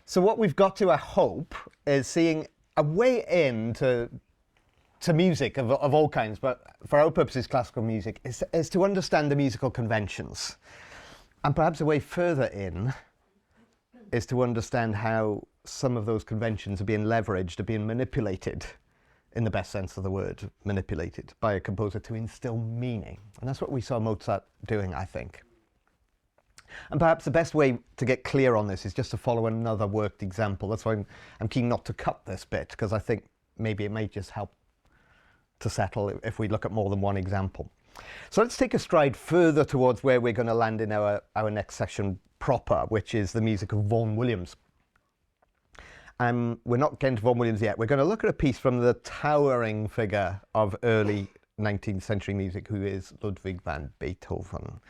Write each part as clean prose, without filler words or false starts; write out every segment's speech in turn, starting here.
So what we've got to, I hope, is seeing a way into music of all kinds, but for our purposes, classical music, is to understand the musical conventions. And perhaps a way further in is to understand how some of those conventions are being leveraged, are being manipulated, in the best sense of the word, manipulated by a composer to instill meaning. And that's what we saw Mozart doing, I think. And perhaps the best way to get clear on this is just to follow another worked example. That's why I'm keen not to cut this bit, because I think maybe it may just help to settle if we look at more than one example. So let's take a stride further towards where we're going to land in our next section proper, which is the music of Vaughan Williams. We're not getting to Vaughan Williams yet. We're going to look at a piece from the towering figure of early 19th century music, who is Ludwig van Beethoven.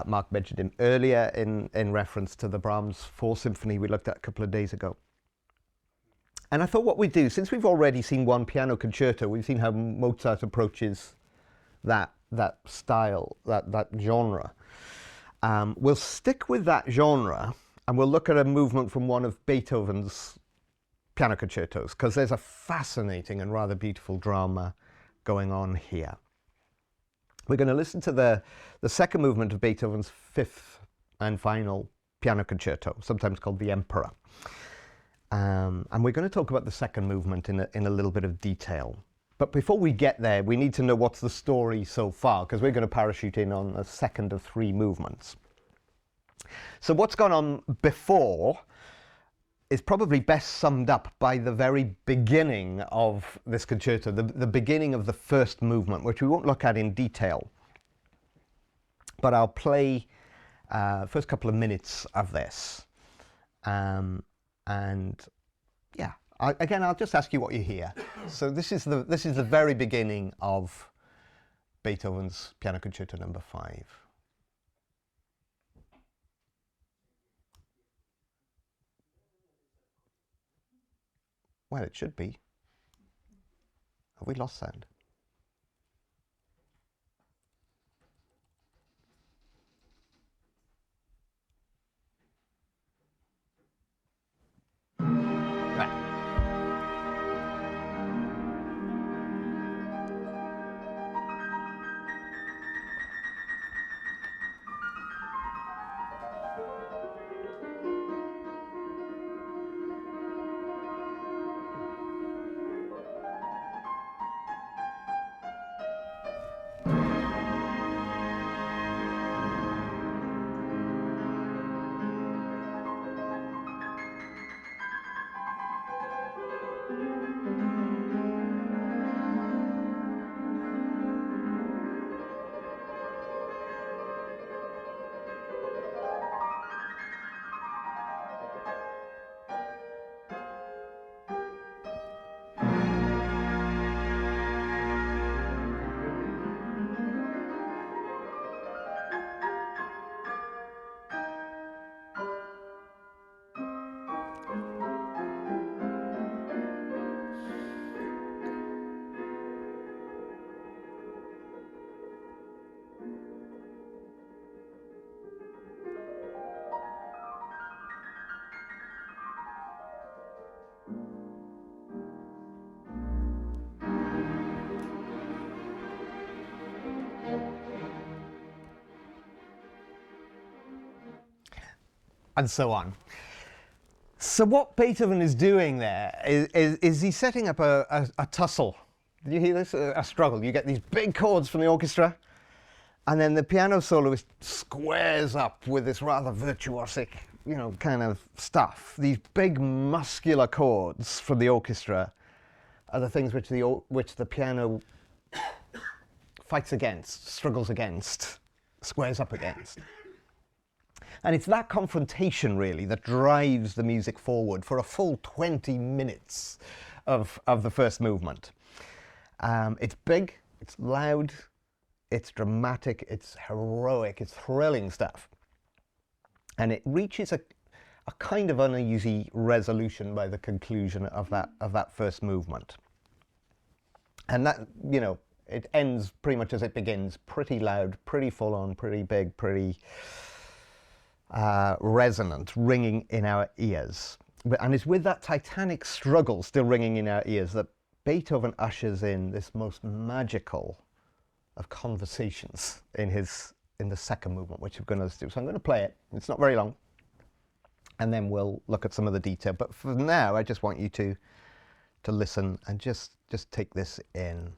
Mark mentioned him earlier in reference to the Brahms 4 Symphony we looked at a couple of days ago. And I thought what we'd do, since we've already seen one piano concerto, we've seen how Mozart approaches that style, that genre. We'll stick with that genre, and we'll look at a movement from one of Beethoven's piano concertos, because there's a fascinating and rather beautiful drama going on here. We're going to listen to the second movement of Beethoven's 5th and final piano concerto, sometimes called the Emperor. And we're going to talk about the second movement in a little bit of detail. But before we get there, we need to know what's the story so far, because we're going to parachute in on the second of 3 movements. So what's gone on before is probably best summed up by the very beginning of this concerto, the beginning of the first movement, which we won't look at in detail. But I'll play first couple of minutes of this. And yeah, again, I'll just ask you what you hear. So this is the very beginning of Beethoven's Piano Concerto No. 5. Well, it should be. Have we lost sound? Right. And so on. So what Beethoven is doing there is he's setting up a tussle. Did you hear this? A struggle. You get these big chords from the orchestra, and then the piano soloist squares up with this rather virtuosic, kind of stuff. These big muscular chords from the orchestra are the things which the piano fights against, struggles against, squares up against. And it's that confrontation, really, that drives the music forward for a full 20 minutes of the first movement. It's big, it's loud, it's dramatic, it's heroic, it's thrilling stuff. And it reaches a kind of uneasy resolution by the conclusion of that first movement. And that, it ends pretty much as it begins, pretty loud, pretty full on, pretty big, pretty... resonant, ringing in our ears. And it's with that titanic struggle still ringing in our ears that Beethoven ushers in this most magical of conversations in the second movement, which we're going to do. So I'm going to play it. It's not very long. And then we'll look at some of the detail. But for now, I just want you to listen and just take this in.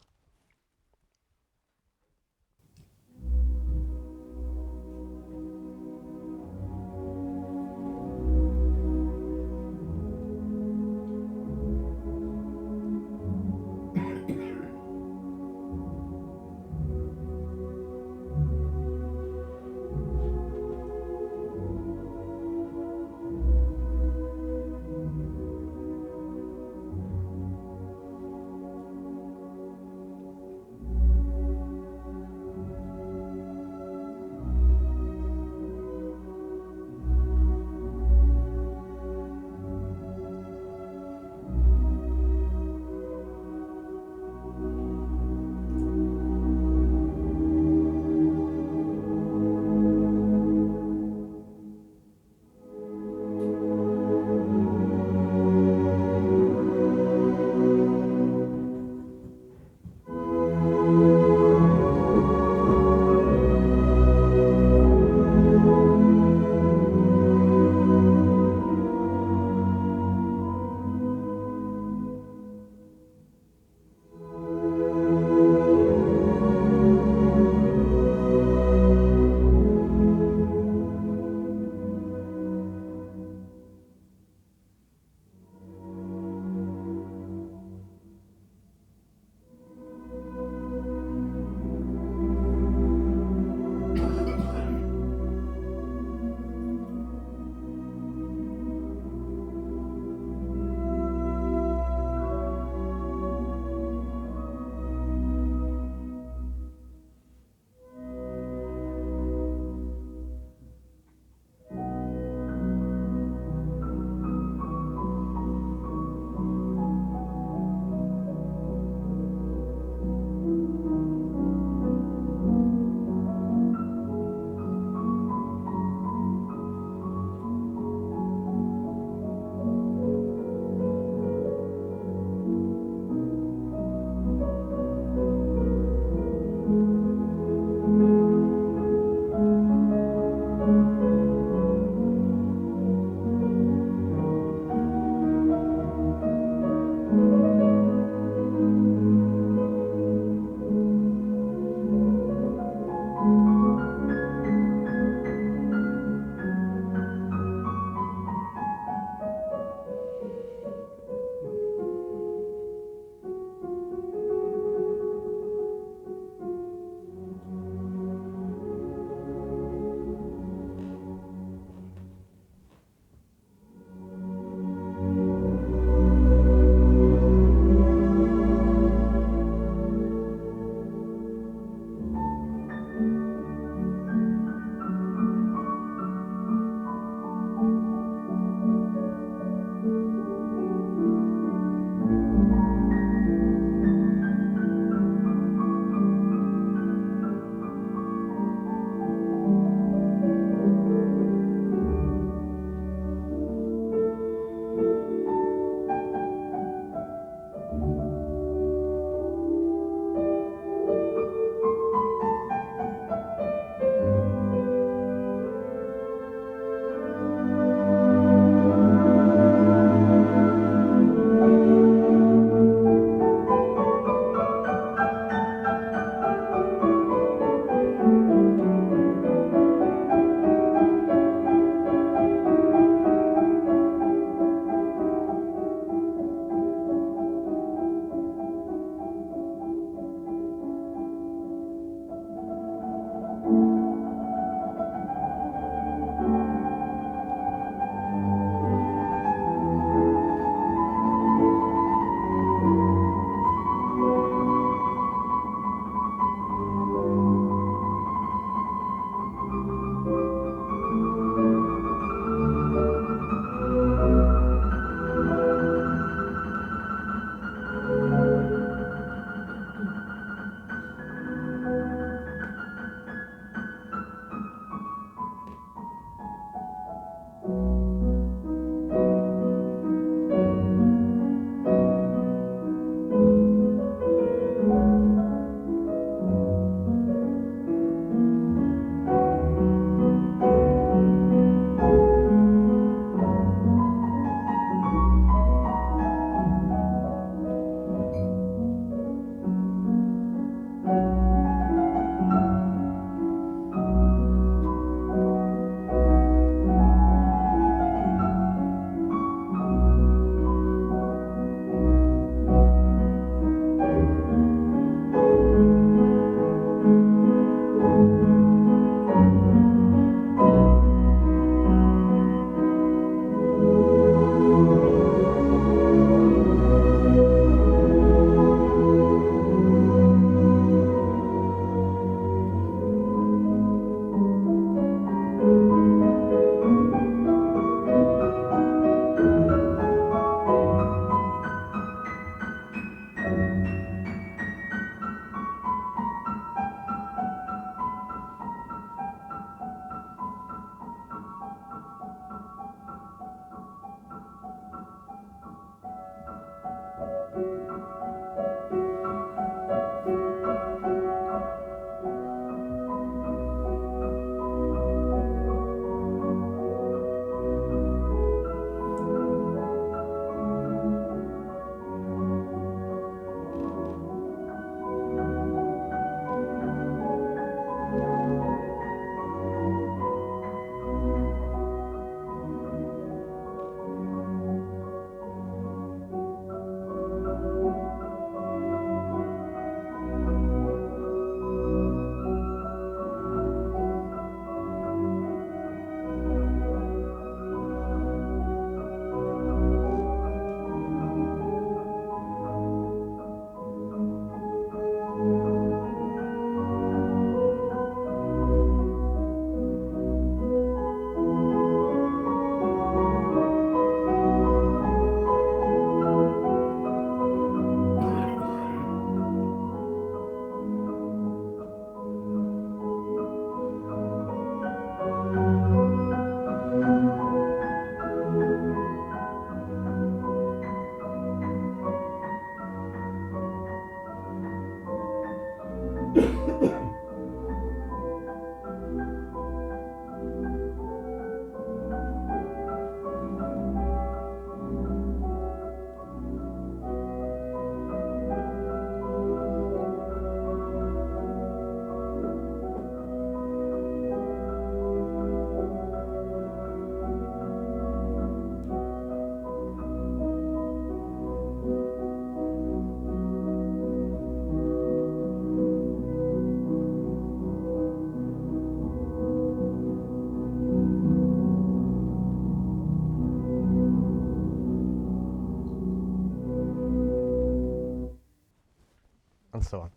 and so on.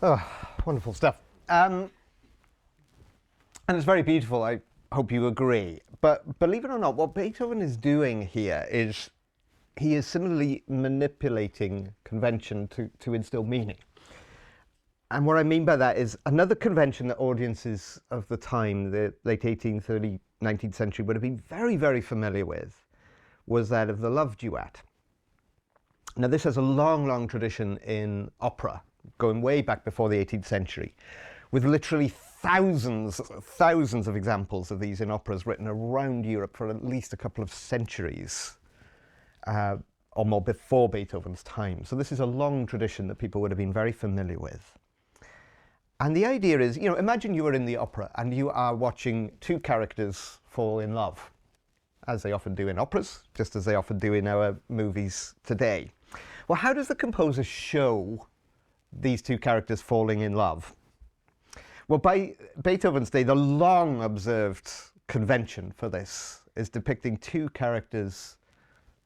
Oh, wonderful stuff. And it's very beautiful, I hope you agree. But believe it or not, what Beethoven is doing here is he is similarly manipulating convention to instill meaning. And what I mean by that is another convention that audiences of the time, the late 18th, early 19th century, would have been very, very familiar with, was that of the love duet. Now, this has a long, long tradition in opera, going way back before the 18th century, with literally thousands of examples of these in operas written around Europe for at least a couple of centuries or more before Beethoven's time. So this is a long tradition that people would have been very familiar with. And the idea is, you know, imagine you are in the opera and you are watching two characters fall in love, as they often do in operas, just as they often do in our movies today. Well, how does the composer show these two characters falling in love? Well, by Beethoven's day, the long observed convention for this is depicting two characters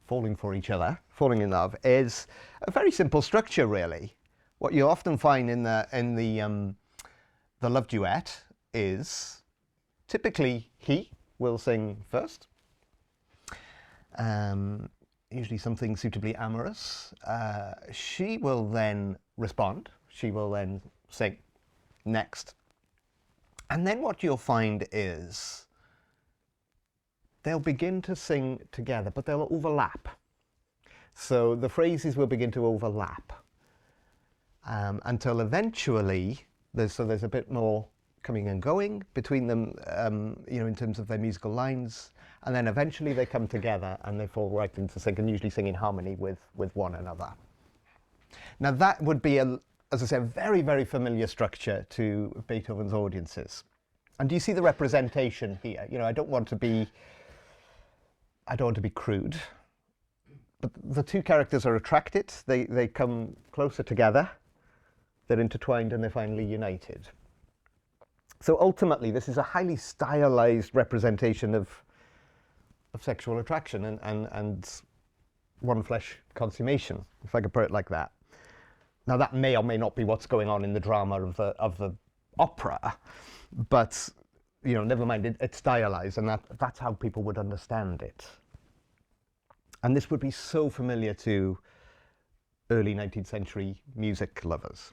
falling for each other, falling in love, is a very simple structure, really. What you often find in the love duet is typically he will sing first, usually something suitably amorous. She will then respond. She will then sing next. And then what you'll find is they'll begin to sing together, but they'll overlap. So the phrases will begin to overlap until eventually there's a bit more coming and going between them, you know, in terms of their musical lines, and then eventually they come together and they fall right into sync and usually sing in harmony with one another. Now that would be, as I say, a very, very familiar structure to Beethoven's audiences. And do you see the representation here? You know, I don't want to be crude, but the two characters are attracted, they come closer together, they're intertwined, and they're finally united. So ultimately, this is a highly stylized representation of sexual attraction and one flesh consummation, if I could put it like that. Now, that may or may not be what's going on in the drama of the opera, but you know, never mind, it's stylized, and that's how people would understand it. And this would be so familiar to early 19th century music lovers.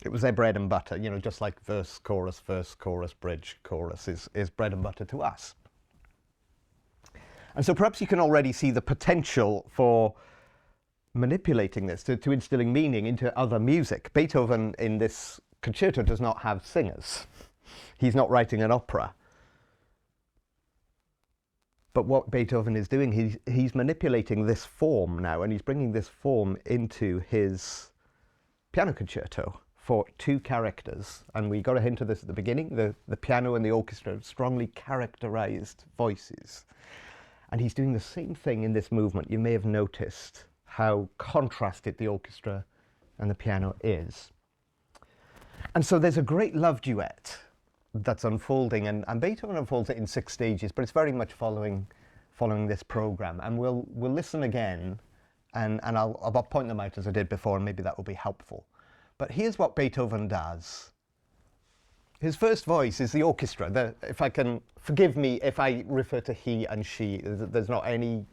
It was their bread and butter, you know, just like verse, chorus, bridge, chorus is bread and butter to us. And so perhaps you can already see the potential for manipulating this to instilling meaning into other music. Beethoven in this concerto does not have singers. He's not writing an opera. But what Beethoven is doing, he's manipulating this form now, and he's bringing this form into his piano concerto for two characters. And we got a hint of this at the beginning. The piano and the orchestra have strongly characterized voices. And he's doing the same thing in this movement. You may have noticed how contrasted the orchestra and the piano is. And so there's a great love duet that's unfolding, and Beethoven unfolds it in 6 stages, but it's very much following this program. And we'll listen again, and I'll point them out as I did before, and maybe that will be helpful. But here's what Beethoven does. His first voice is the orchestra. If I can, forgive me if I refer to he and she. There's not any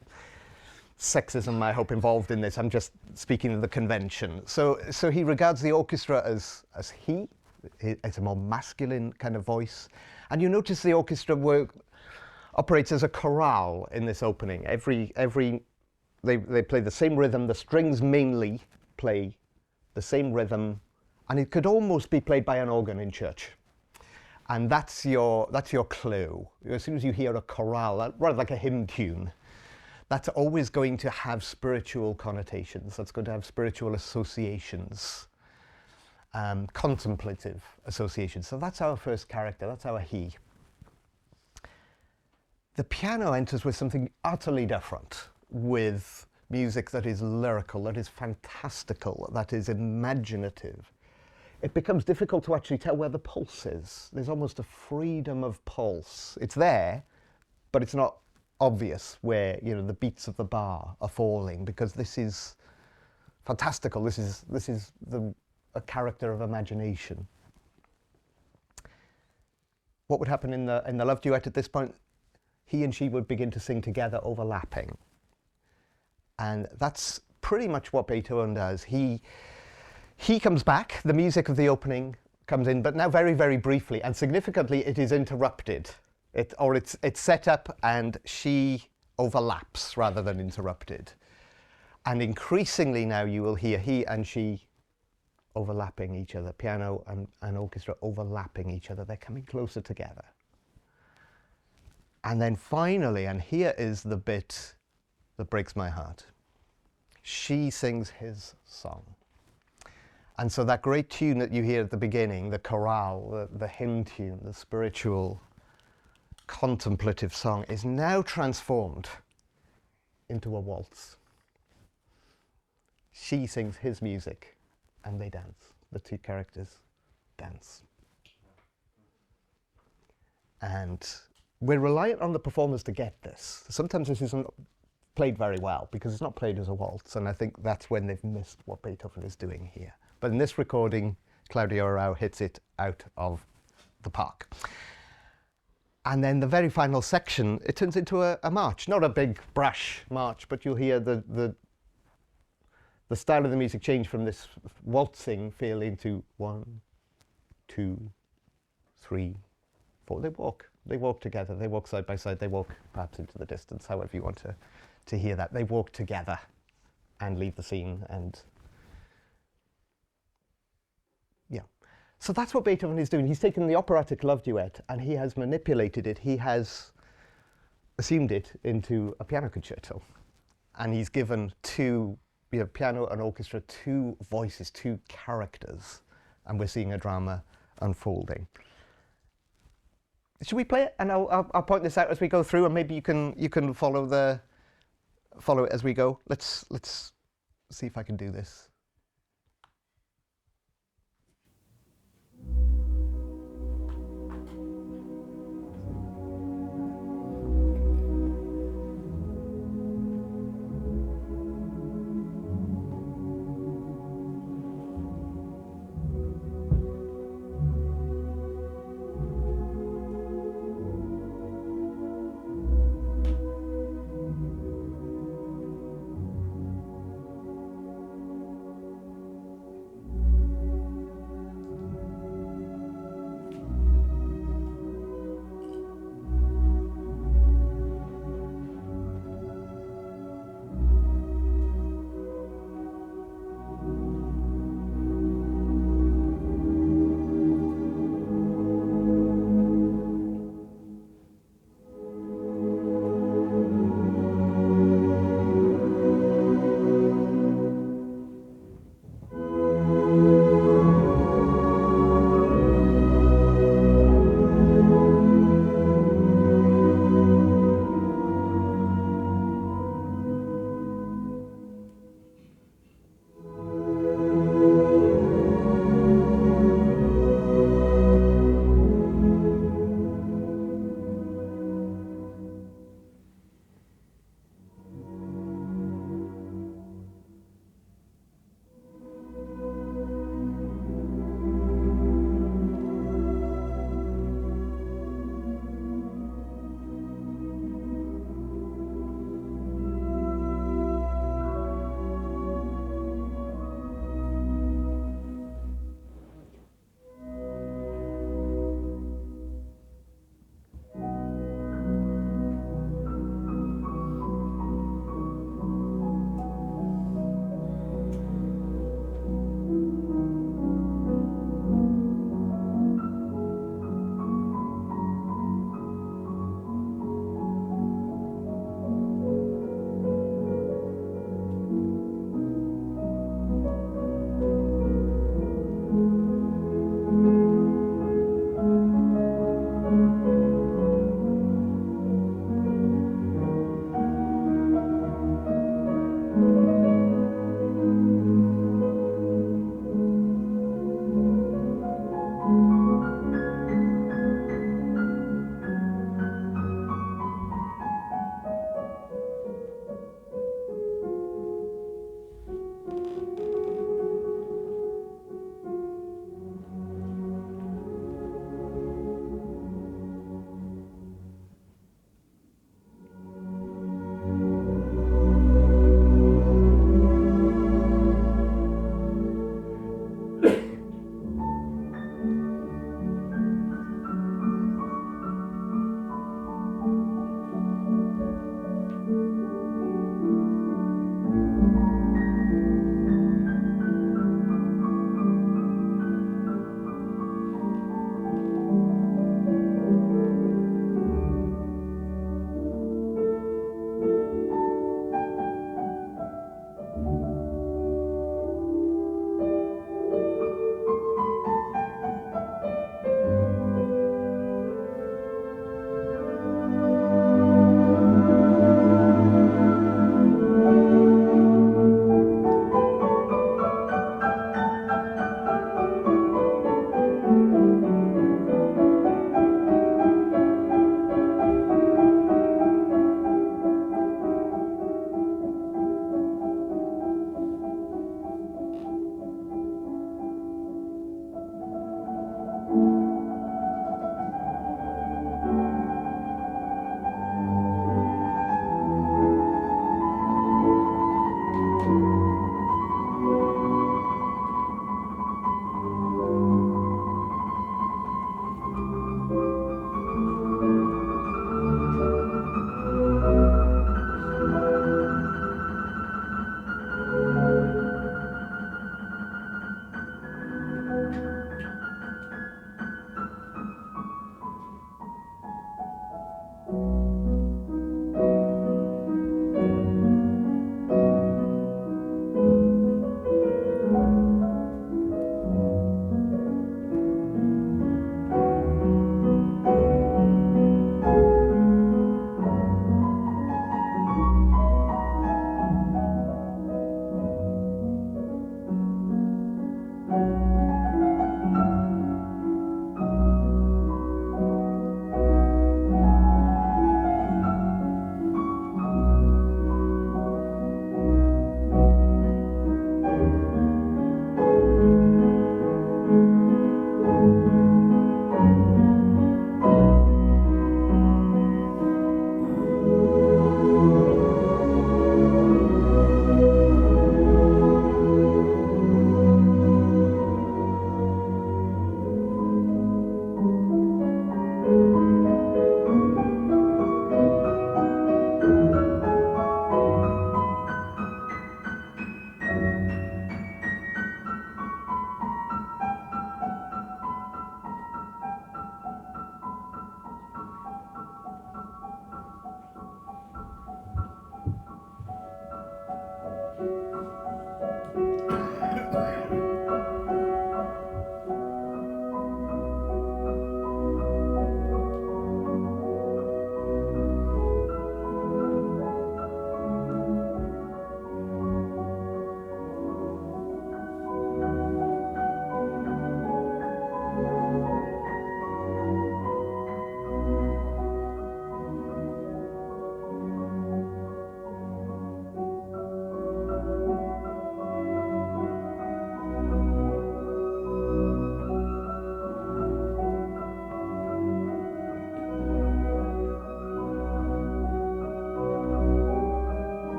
sexism, I hope, involved in this. I'm just speaking of the convention. So he regards the orchestra as he. It's a more masculine kind of voice. And you notice the orchestra operates as a chorale in this opening. They play the same rhythm. The strings mainly play the same rhythm, and it could almost be played by an organ in church. And that's your clue. As soon as you hear a chorale, rather like a hymn tune, that's always going to have spiritual connotations. That's going to have spiritual associations, contemplative associations. So that's our first character. That's our he. The piano enters with something utterly different, with music that is lyrical, that is fantastical, that is imaginative. It becomes difficult to actually tell where the pulse is. There's almost a freedom of pulse. It's there, but it's not obvious where, you know, the beats of the bar are falling, because this is fantastical. This is a character of imagination. What would happen in the love duet at this point? He and she would begin to sing together, overlapping. And that's pretty much what Beethoven does. He comes back, the music of the opening comes in, but now very, very briefly, and significantly it is interrupted. It's set up and she overlaps rather than interrupted. And increasingly now you will hear he and she overlapping each other, piano and orchestra overlapping each other. They're coming closer together. And then finally, and here is the bit that breaks my heart, she sings his song. And so that great tune that you hear at the beginning, the chorale, the hymn tune, the spiritual, contemplative song, is now transformed into a waltz. She sings his music and they dance. The two characters dance. And we're reliant on the performers to get this. Sometimes this isn't played very well because it's not played as a waltz, and I think that's when they've missed what Beethoven is doing here. But in this recording, Claudio Arrau hits it out of the park. And then the very final section, it turns into a march. Not a big brash march, but you'll hear the style of the music change from this waltzing feel into 1, 2, 3, 4. They walk together. They walk side by side. They walk perhaps into the distance, however you want to hear that. They walk together and leave the scene. And yeah. So that's what Beethoven is doing. He's taken the operatic love duet and he has manipulated it. He has assumed it into a piano concerto. And he's given piano and orchestra, two voices, two characters. And we're seeing a drama unfolding. Should we play it? And I'll point this out as we go through, and maybe you can follow it as we go. Let's see if I can do this.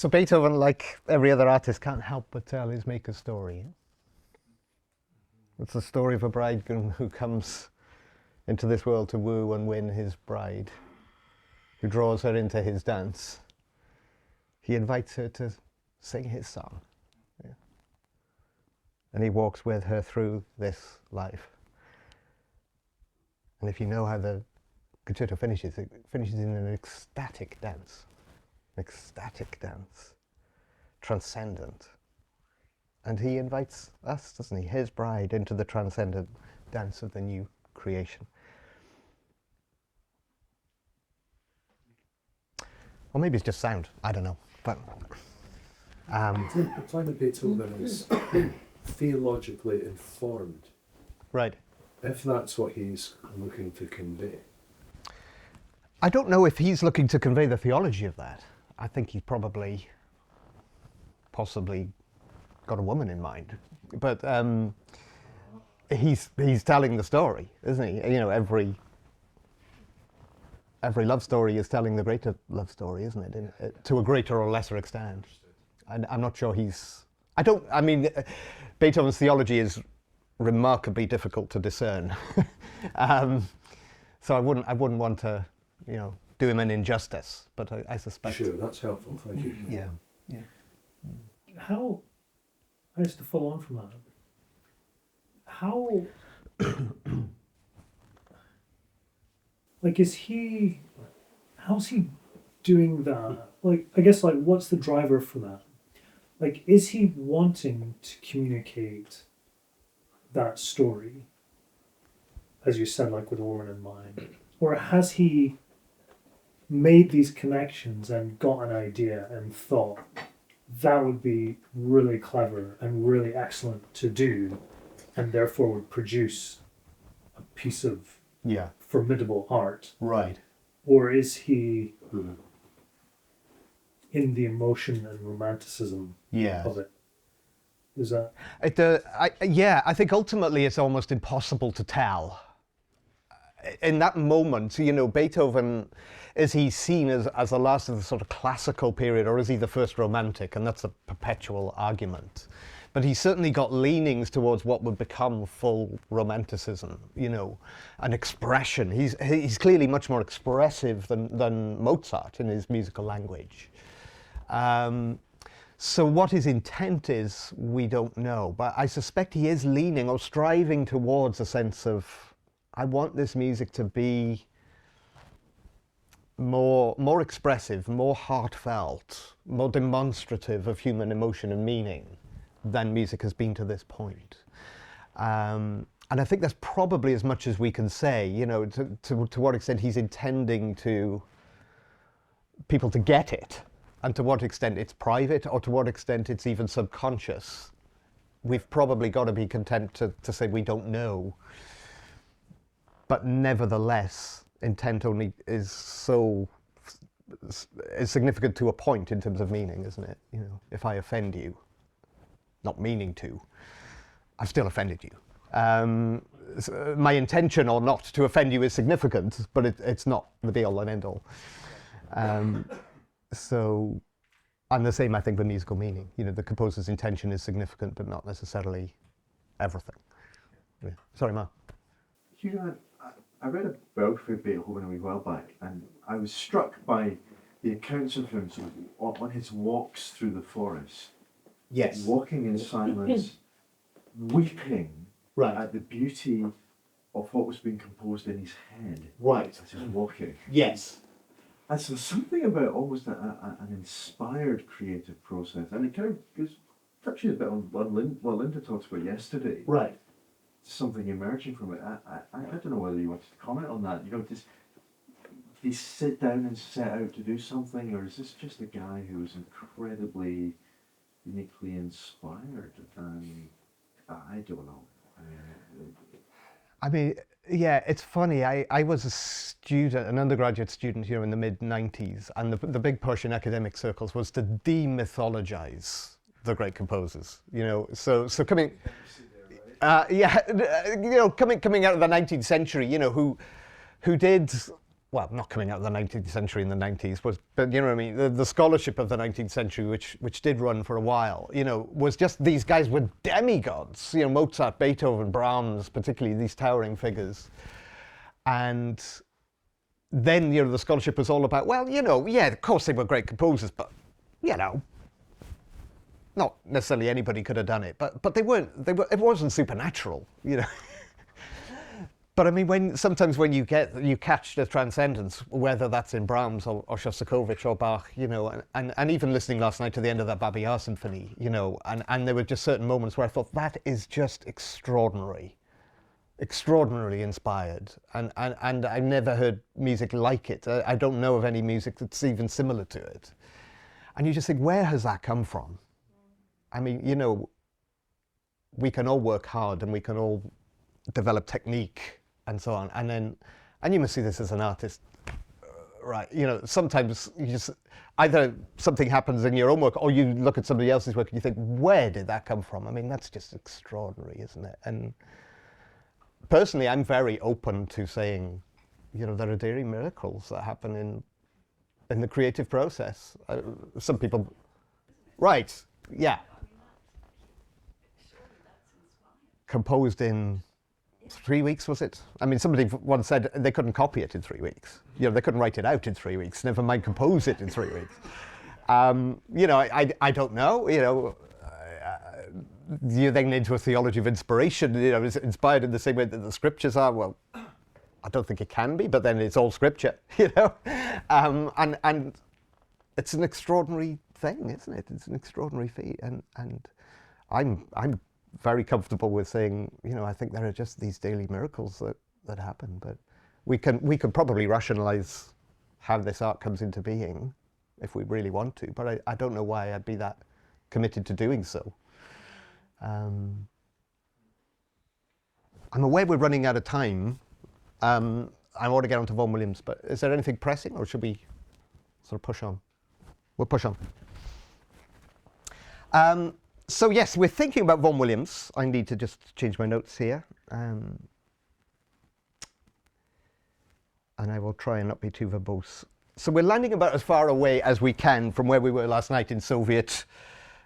So Beethoven, like every other artist, can't help but tell his maker's story. It's the story of a bridegroom who comes into this world to woo and win his bride, who draws her into his dance. He invites her to sing his song. Yeah. And he walks with her through this life. And if you know how the concerto finishes, it finishes in an ecstatic dance. Ecstatic dance. Transcendent. And he invites us, doesn't he, his bride, into the transcendent dance of the new creation. Or maybe it's just sound, I don't know. But I find that Beethoven is theologically informed. Right. If that's what he's looking to convey. I don't know if he's looking to convey the theology of that. I think he's possibly got a woman in mind. But he's telling the story, isn't he? You know, every love story is telling the greater love story, isn't it? To a greater or lesser extent. I'm not sure Beethoven's theology is remarkably difficult to discern. So I wouldn't want to, do him an injustice, but I suspect. Sure, that's helpful, thank you. Yeah. How, just to follow on from that, how's he doing that? I guess what's the driver for that? Is he wanting to communicate that story, as you said, with a woman in mind? Or has he made these connections and got an idea and thought that would be really clever and really excellent to do, and therefore would produce a piece of formidable art? Right. Or is he in the emotion and romanticism of it? Is that? I think ultimately it's almost impossible to tell. In that moment, Beethoven, is he seen as the last of the sort of classical period, or is he the first romantic? And that's a perpetual argument. But he's certainly got leanings towards what would become full romanticism, an expression. He's clearly much more expressive than Mozart in his musical language. So what his intent is, we don't know. But I suspect he is leaning or striving towards a sense of, I want this music to be more expressive, more heartfelt, more demonstrative of human emotion and meaning than music has been to this point. And I think that's probably as much as we can say, to what extent he's intending people to get it, and to what extent it's private, or to what extent it's even subconscious. We've probably got to be content to say we don't know. But nevertheless, intent only is significant to a point in terms of meaning, isn't it? If I offend you, not meaning to, I've still offended you. My intention or not to offend you is significant, but it's not the be-all and end-all. So, and the same, I think, with musical meaning. The composer's intention is significant, but not necessarily everything. Yeah. Sorry, Ma. I read a biography of Beethoven a wee while back, and I was struck by the accounts of him on his walks through the forest. Yes. Walking in silence, weeping at the beauty of what was being composed in his head. Right. As he was walking. Yes. And so something about almost an inspired creative process, and it kind of goes touches a bit on what Linda talked about yesterday. Right. Something emerging from it. I don't know whether you wanted to comment on that. Did he sit down and set out to do something, or is this just a guy who was incredibly uniquely inspired? I don't know. It's funny. I was a student, an undergraduate student here in the mid-90s, and the big push in academic circles was to demythologize the great composers. So coming. Coming out of the 19th century, who did well, not coming out of the 19th century in the 90s, but you know what I mean, the scholarship of the 19th century, which did run for a while, you know, was just these guys were demigods, you know, Mozart, Beethoven, Brahms, particularly these towering figures. And then, you know, the scholarship was all about, well, you know, yeah, of course they were great composers, but, you know, not necessarily anybody could have done it, but they weren't, it wasn't supernatural, you know. But I mean, sometimes when you catch the transcendence, whether that's in Brahms or Shostakovich or Bach, you know, and even listening last night to the end of that Babi Yar symphony, you know, and there were just certain moments where I thought that is just extraordinary, extraordinarily inspired, and I've never heard music like it. I don't know of any music that's even similar to it. And you just think, where has that come from? I mean, you know, we can all work hard and we can all develop technique and so on, and you must see this as an artist, right? You know, sometimes you just, either something happens in your own work or you look at somebody else's work and you think, where did that come from? I mean, that's just extraordinary, isn't it? And personally, I'm very open to saying, you know, there are daily miracles that happen in the creative process. Some people, right, yeah. Composed in 3 weeks, was it? I mean, somebody once said they couldn't copy it in 3 weeks. You know, they couldn't write it out in 3 weeks, never mind compose it in 3 weeks. You know, I don't know, you know, you then into a theology of inspiration, you know, is it inspired in the same way that the scriptures are? Well, I don't think it can be, but then it's all scripture, you know? And it's an extraordinary thing, isn't it? It's an extraordinary feat, and I'm very comfortable with saying, you know, I think there are just these daily miracles that happen, but we can probably rationalize how this art comes into being if we really want to, but I don't know why I'd be that committed to doing so. I'm aware we're running out of time. I want to get on to Vaughan Williams, but is there anything pressing, or should we sort of push on? We'll push on. So yes, we're thinking about Vaughan Williams. I need to just change my notes here. And I will try and not be too verbose. So we're landing about as far away as we can from where we were last night in Soviet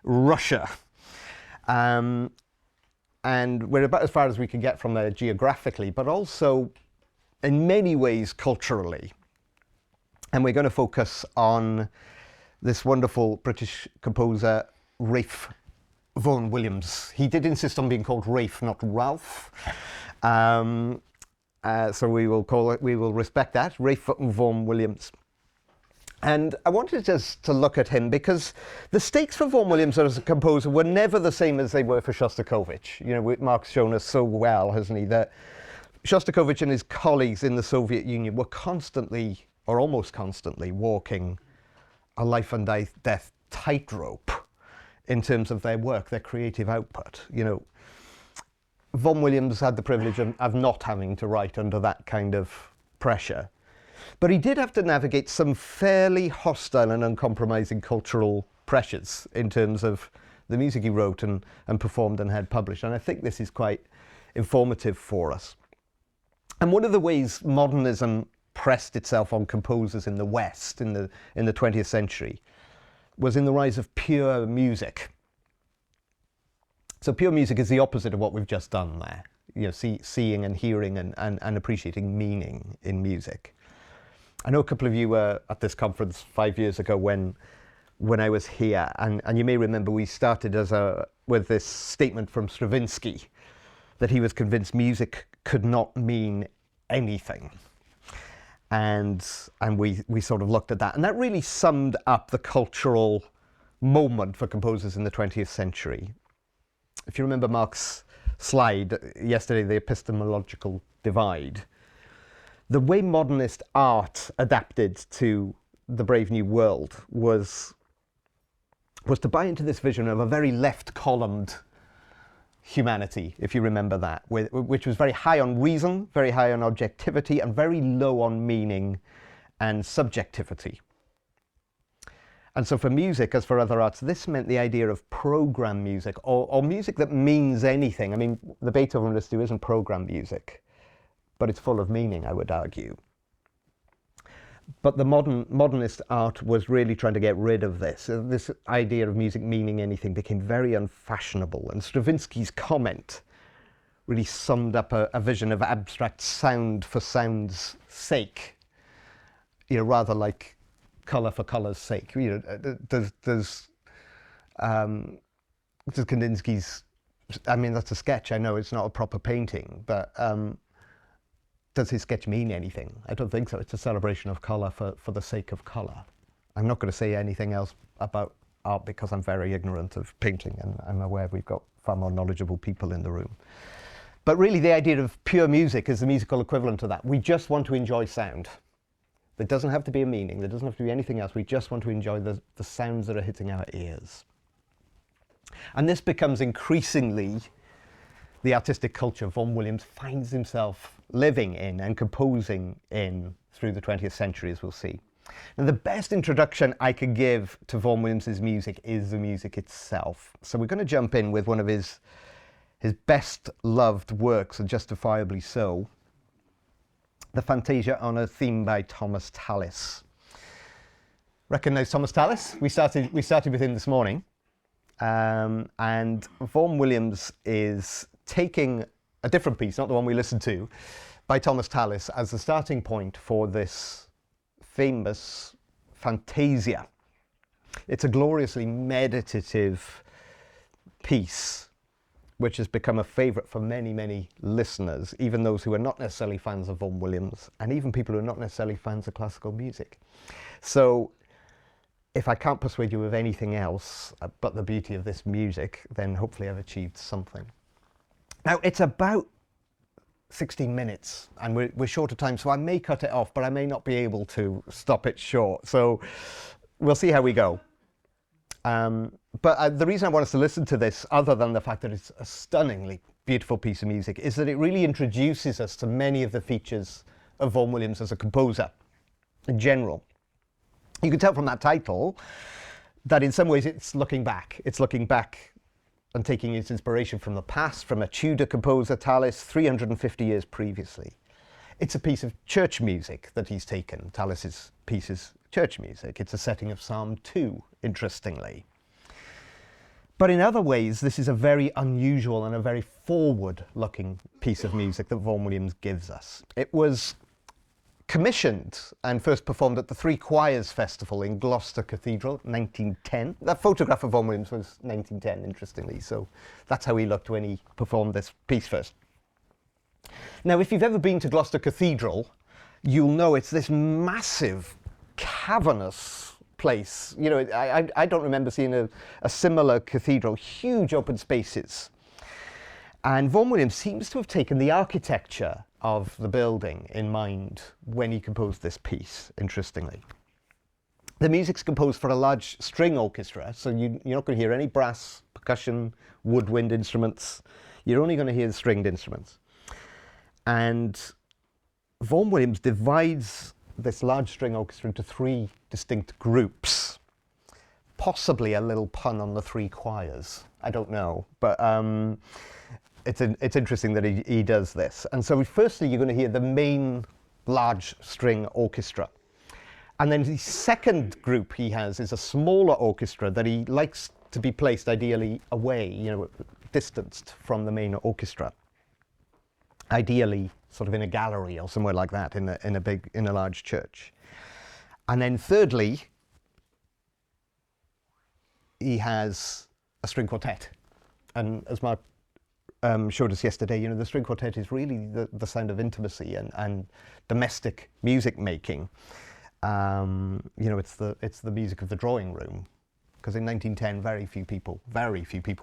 Russia. And we're about as far as we can get from there geographically, but also in many ways culturally. And we're going to focus on this wonderful British composer, Vaughan Williams. He did insist on being called Rafe, not Ralph. So we will respect that, Rafe Vaughan Williams. And I wanted just to look at him because the stakes for Vaughan Williams as a composer were never the same as they were for Shostakovich. You know, Mark's shown us so well, hasn't he, that Shostakovich and his colleagues in the Soviet Union were constantly, or almost constantly, walking a life and death tightrope in terms of their work, their creative output. You know, Vaughan Williams had the privilege of not having to write under that kind of pressure. But he did have to navigate some fairly hostile and uncompromising cultural pressures in terms of the music he wrote and performed and had published. And I think this is quite informative for us. And one of the ways modernism pressed itself on composers in the West in the 20th century was in the rise of pure music. So pure music is the opposite of what we've just done there. You know, seeing and hearing and appreciating meaning in music. I know a couple of you were at this conference 5 years ago when I was here, and you may remember we started with this statement from Stravinsky that he was convinced music could not mean anything. And we sort of looked at that, and that really summed up the cultural moment for composers in the 20th century. If you remember Mark's slide yesterday, the epistemological divide, the way modernist art adapted to the Brave New World was to buy into this vision of a very left-columned humanity, if you remember that, which was very high on reason, very high on objectivity, and very low on meaning and subjectivity. And so for music, as for other arts, this meant the idea of program music, or music that means anything. I mean, the Beethoven Restu isn't program music, but it's full of meaning, I would argue. But the modernist art was really trying to get rid of this. This idea of music meaning anything became very unfashionable. And Stravinsky's comment really summed up a vision of abstract sound for sound's sake, rather like colour for colour's sake. There's Kandinsky's, I mean, that's a sketch, I know it's not a proper painting, but does his sketch mean anything? I don't think so. It's a celebration of colour for the sake of colour. I'm not going to say anything else about art because I'm very ignorant of painting, and I'm aware we've got far more knowledgeable people in the room. But really the idea of pure music is the musical equivalent to that. We just want to enjoy sound. There doesn't have to be a meaning, there doesn't have to be anything else. We just want to enjoy the sounds that are hitting our ears. And this becomes increasingly the artistic culture Vaughan Williams finds himself living in and composing in through the 20th century, as we'll see. And the best introduction I could give to Vaughan Williams's music is the music itself. So we're going to jump in with one of his best loved works, and justifiably so, the Fantasia on a theme by Thomas Tallis. Recognize Thomas Tallis? We started with him this morning. And Vaughan Williams is taking a different piece, not the one we listened to, by Thomas Tallis as the starting point for this famous Fantasia. It's a gloriously meditative piece, which has become a favourite for many, many listeners, even those who are not necessarily fans of Vaughan Williams, and even people who are not necessarily fans of classical music. So, if I can't persuade you of anything else but the beauty of this music, then hopefully I've achieved something. Now, it's about 16 minutes, and we're short of time, so I may cut it off, but I may not be able to stop it short. So we'll see how we go. But the reason I want us to listen to this, other than the fact that it's a stunningly beautiful piece of music, is that it really introduces us to many of the features of Vaughan Williams as a composer in general. You can tell from that title that in some ways it's looking back. It's looking back and taking its inspiration from the past, from a Tudor composer, Tallis, 350 years previously. It's a piece of church music that he's taken. Tallis's piece is church music. It's a setting of Psalm 2, interestingly. But in other ways, this is a very unusual and a very forward-looking piece of music that Vaughan Williams gives us. It was commissioned and first performed at the Three Choirs Festival in Gloucester Cathedral, 1910. That photograph of Vaughan Williams was 1910, interestingly, so that's how he looked when he performed this piece first. Now, if you've ever been to Gloucester Cathedral, you'll know it's this massive, cavernous place. You know, I don't remember seeing a similar cathedral, huge open spaces. And Vaughan Williams seems to have taken the architecture of the building in mind when he composed this piece, interestingly. The music's composed for a large string orchestra, so you're not going to hear any brass, percussion, woodwind instruments. You're only going to hear the stringed instruments. And Vaughan Williams divides this large string orchestra into three distinct groups. Possibly a little pun on the three choirs. I don't know, but it's interesting that he does this. And so firstly, you're going to hear the main large string orchestra. And then the second group he has is a smaller orchestra that he likes to be placed ideally away, you know, distanced from the main orchestra. Ideally sort of in a gallery or somewhere like that in a large church. And then thirdly, he has a string quartet. And as Mark showed us yesterday, you know, the string quartet is really the sound of intimacy and domestic music making. You know, it's the music of the drawing room, because in 1910 very few people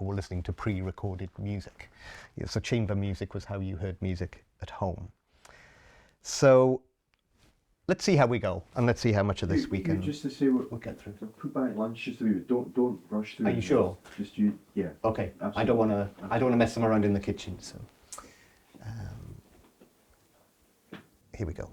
were listening to pre-recorded music. You know, so chamber music was how you heard music at home. So let's see how we go, and let's see how much of this we can. Just to say, we'll get through. Put back lunch just a wee bit. Don't rush through. Are you sure? Just you, yeah. Okay. Absolutely. I don't want to mess them around in the kitchen. So here we go.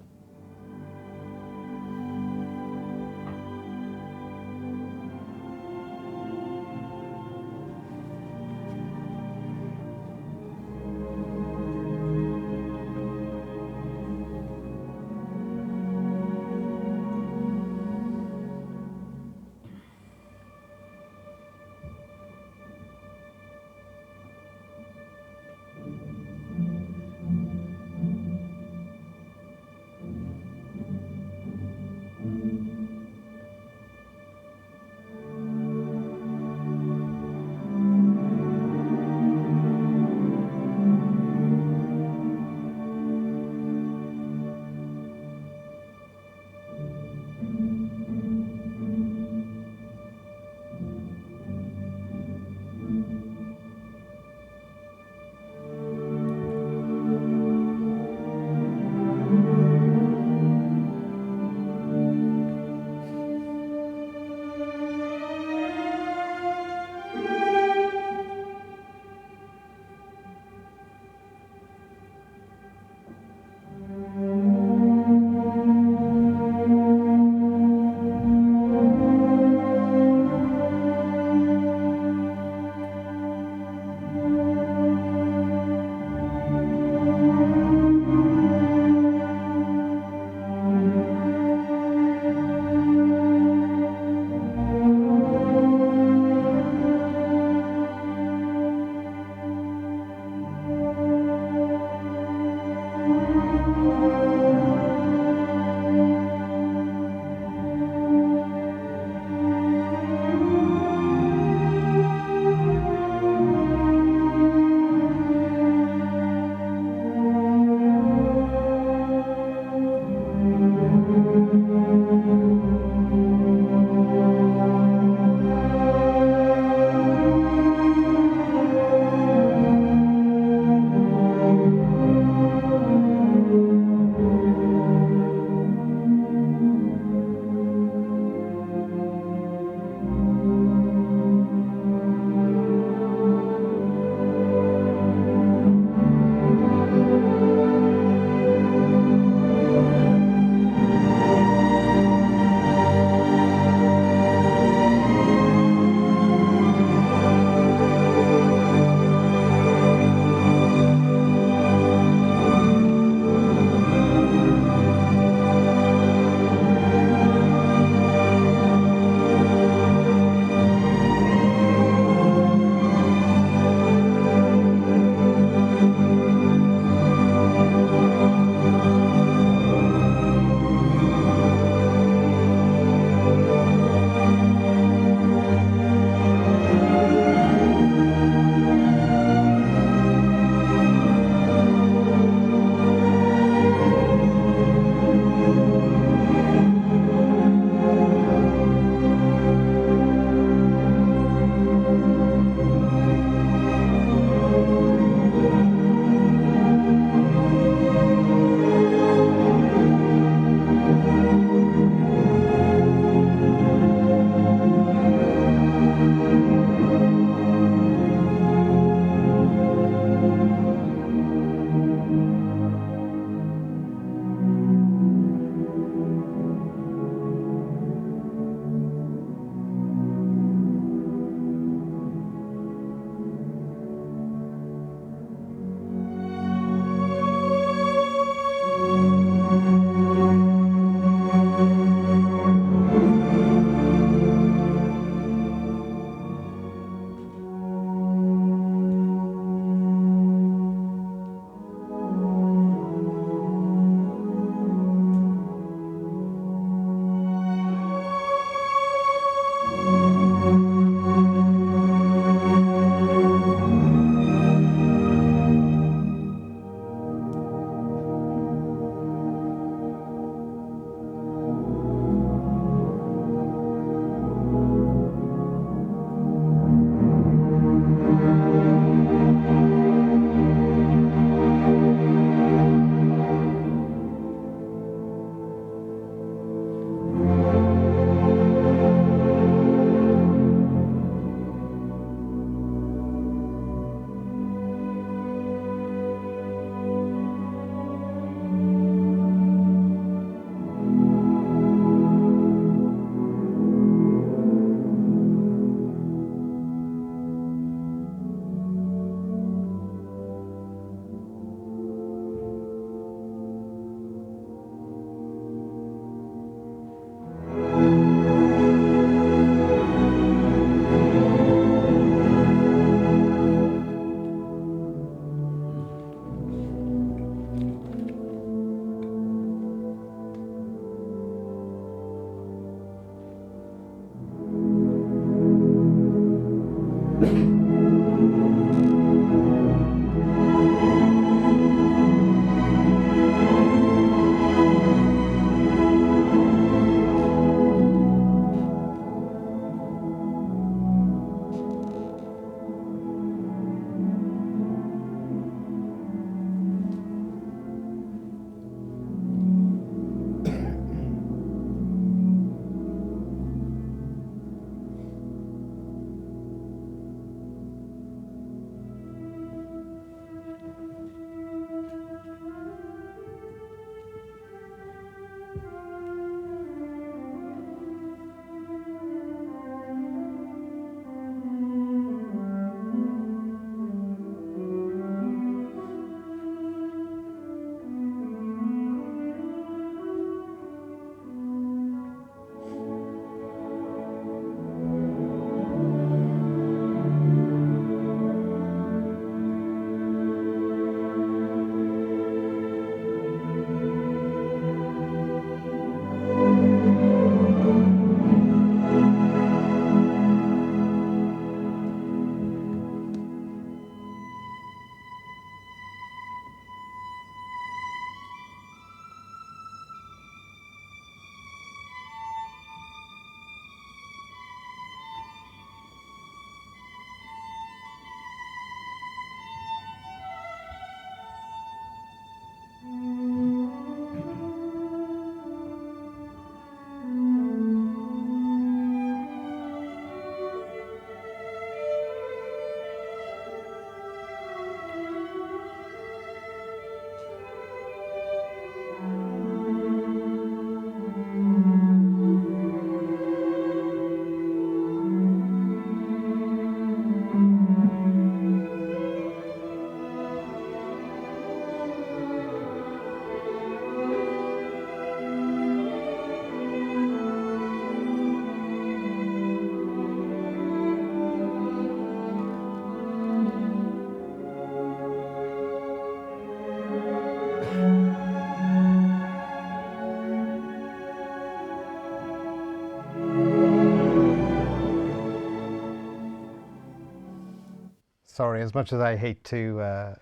Sorry, as much as I hate to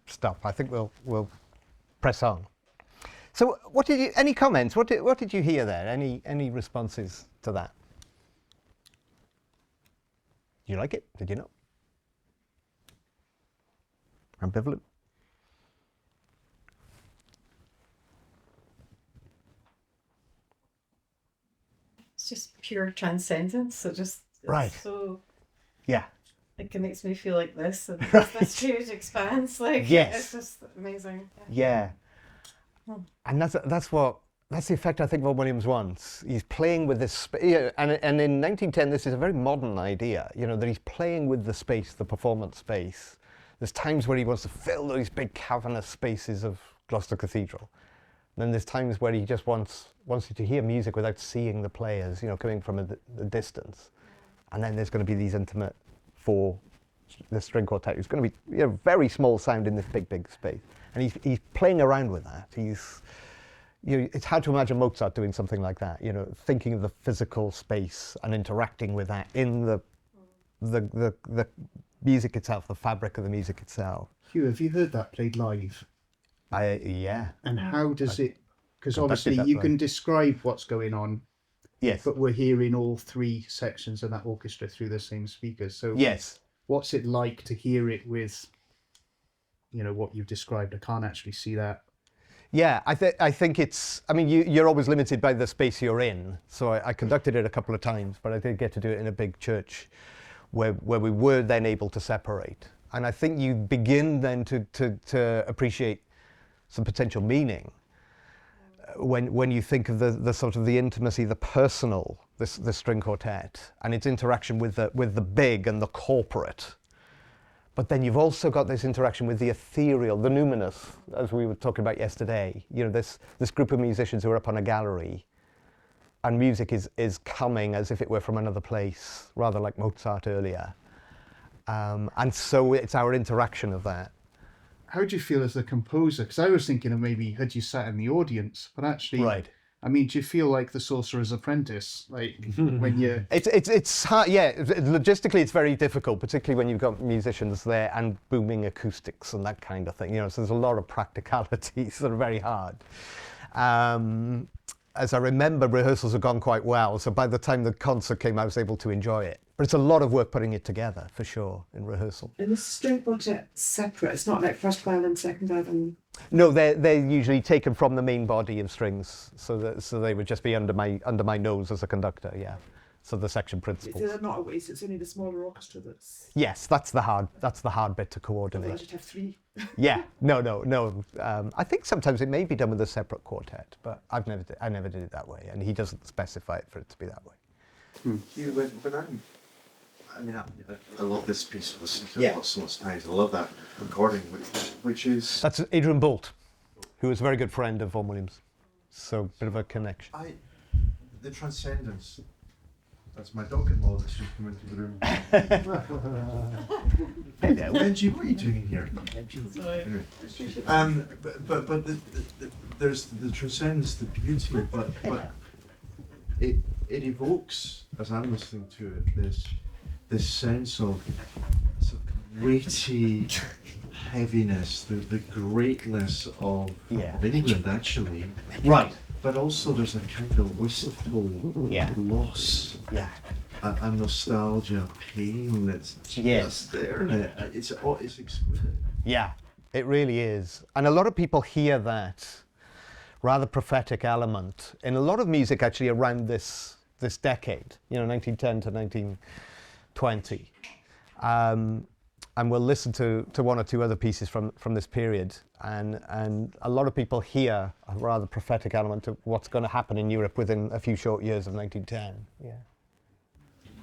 stop, I think we'll press on. So, what did you? Any comments? What did you hear there? Any responses to that? Did you like it? Did you not? Ambivalent. It's just pure transcendence. So just Right. So Yeah. like it makes me feel like this and Right. this huge expanse. Like Yes. it's just amazing. Yeah. Hmm. And that's the effect I think Vaughan Williams wants. He's playing with this, and in 1910 this is a very modern idea, that he's playing with the space, the performance space. There's times where he wants to fill these big cavernous spaces of Gloucester Cathedral. And then there's times where he just wants you to hear music without seeing the players, coming from a distance. And then there's going to be these intimate for the string quartet. It's going to be very small sound in this big space. And he's playing around with that. It's hard to imagine Mozart doing something like that, thinking of the physical space and interacting with that in the music itself, the fabric of the music itself. Huw, have you heard that played live? Yeah. And how does it, because conducted obviously that you live. can describe what's going on, Yes. but we're hearing all three sections of that orchestra through the same speakers. So Yes. what's it like to hear it with, what you've described? I can't actually see that. Yeah, I think it's, you're always limited by the space you're in. So I conducted it a couple of times, but I did get to do it in a big church where we were then able to separate. And I think you begin then to appreciate some potential meaning when you think of the sort of the intimacy, the personal, the string quartet and its interaction with the big and the corporate. But then you've also got this interaction with the ethereal, the numinous, as we were talking about yesterday. This group of musicians who are up on a gallery, and music is coming as if it were from another place, rather like Mozart earlier. And so it's our interaction of that. How do you feel as a composer? Because I was thinking of maybe had you sat in the audience, but actually, Right. do you feel like the Sorcerer's Apprentice, like when you? It's hard, yeah. Logistically, it's very difficult, particularly when you've got musicians there and booming acoustics and that kind of thing. So there's a lot of practicalities that are very hard. As I remember, rehearsals have gone quite well. So by the time the concert came, I was able to enjoy it. But it's a lot of work putting it together, for sure, in rehearsal. And the string quartet separate. It's not like first violin, second violin. No, they're usually taken from the main body of strings, so they would just be under my nose as a conductor. Yeah, so the section principals. They're not always. It's only the smaller orchestra that's. Yes, that's the hard bit to I coordinate. should have three. Yeah, no. I think sometimes it may be done with a separate quartet, but I never did it that way, and he doesn't specify it for it to be that way. I love this piece of listening to it lots and lots of times. I love that recording, which is That's Adrian Bolt, who is a very good friend of Vaughan Williams, so a bit of a connection. the transcendence. That's my dog-in-law that's just come into the room. Hello, Benji, what are you doing in here? Anyway, but there's the transcendence, the beauty, but it evokes, as I'm listening to it, this sense of sort of weighty heaviness, the greatness of England, actually. Right. But also there's a kind of wistful loss and nostalgia, pain that's just there. It's exquisite. Yeah, it really is. And a lot of people hear that rather prophetic element in a lot of music actually around this decade, 1910 to 1920. And we'll listen to one or two other pieces from this period. And a lot of people hear a rather prophetic element of what's going to happen in Europe within a few short years of 1910. Yeah.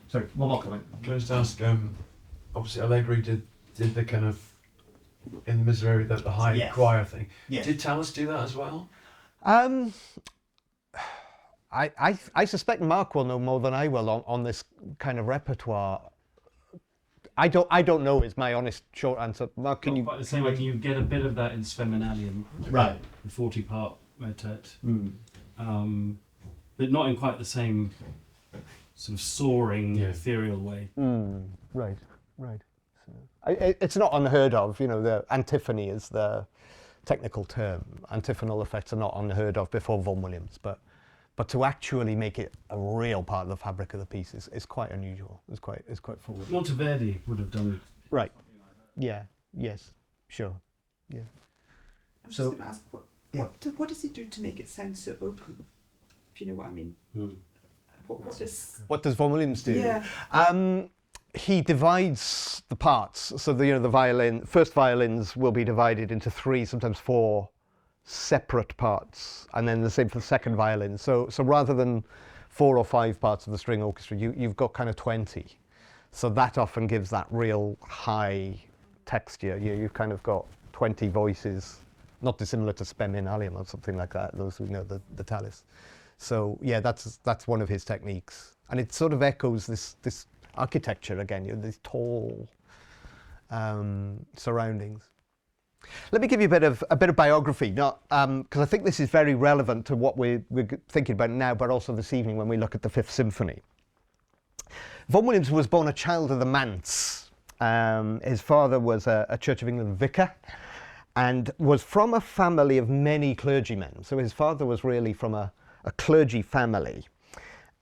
Sorry, one more comment. Can I just ask, obviously Allegri did the kind of, in the Miserere, the high choir thing. Yes. Did Tallis do that as well? I suspect Mark will know more than I will on this kind of repertoire. I don't know is my honest short answer. Mark, can Not you? quite the same way you get a bit of that in Sveminalium, Right. the 40-part motet, but not in quite the same sort of soaring, ethereal way. Right. It's not unheard of, you know, the antiphony is the technical term. Antiphonal effects are not unheard of before Vaughan Williams, but to actually make it a real part of the fabric of the piece is quite unusual. It's quite forward. Monteverdi would have done. Right. Yeah. Yes. Sure. Yeah. I was So- just going to ask, what does he do to make it sound so open? If you know what I mean. What does Vaughan Williams do? Yeah. He divides the parts. So the first violins will be divided into 3, sometimes 4 separate parts, and then the same for the second violin. So rather than 4 or 5 parts of the string orchestra, you've got kind of 20. So that often gives that real high texture. You've kind of got 20 voices, not dissimilar to Spem in Alium or something like that, those who know the Tallis. So yeah, that's one of his techniques. And it sort of echoes this architecture again, these tall surroundings. Let me give you a bit of biography, not because I think this is very relevant to what we're thinking about now, but also this evening when we look at the Fifth Symphony. Vaughan Williams was born a child of the manse. His father was a Church of England vicar and was from a family of many clergymen. So his father was really from a clergy family.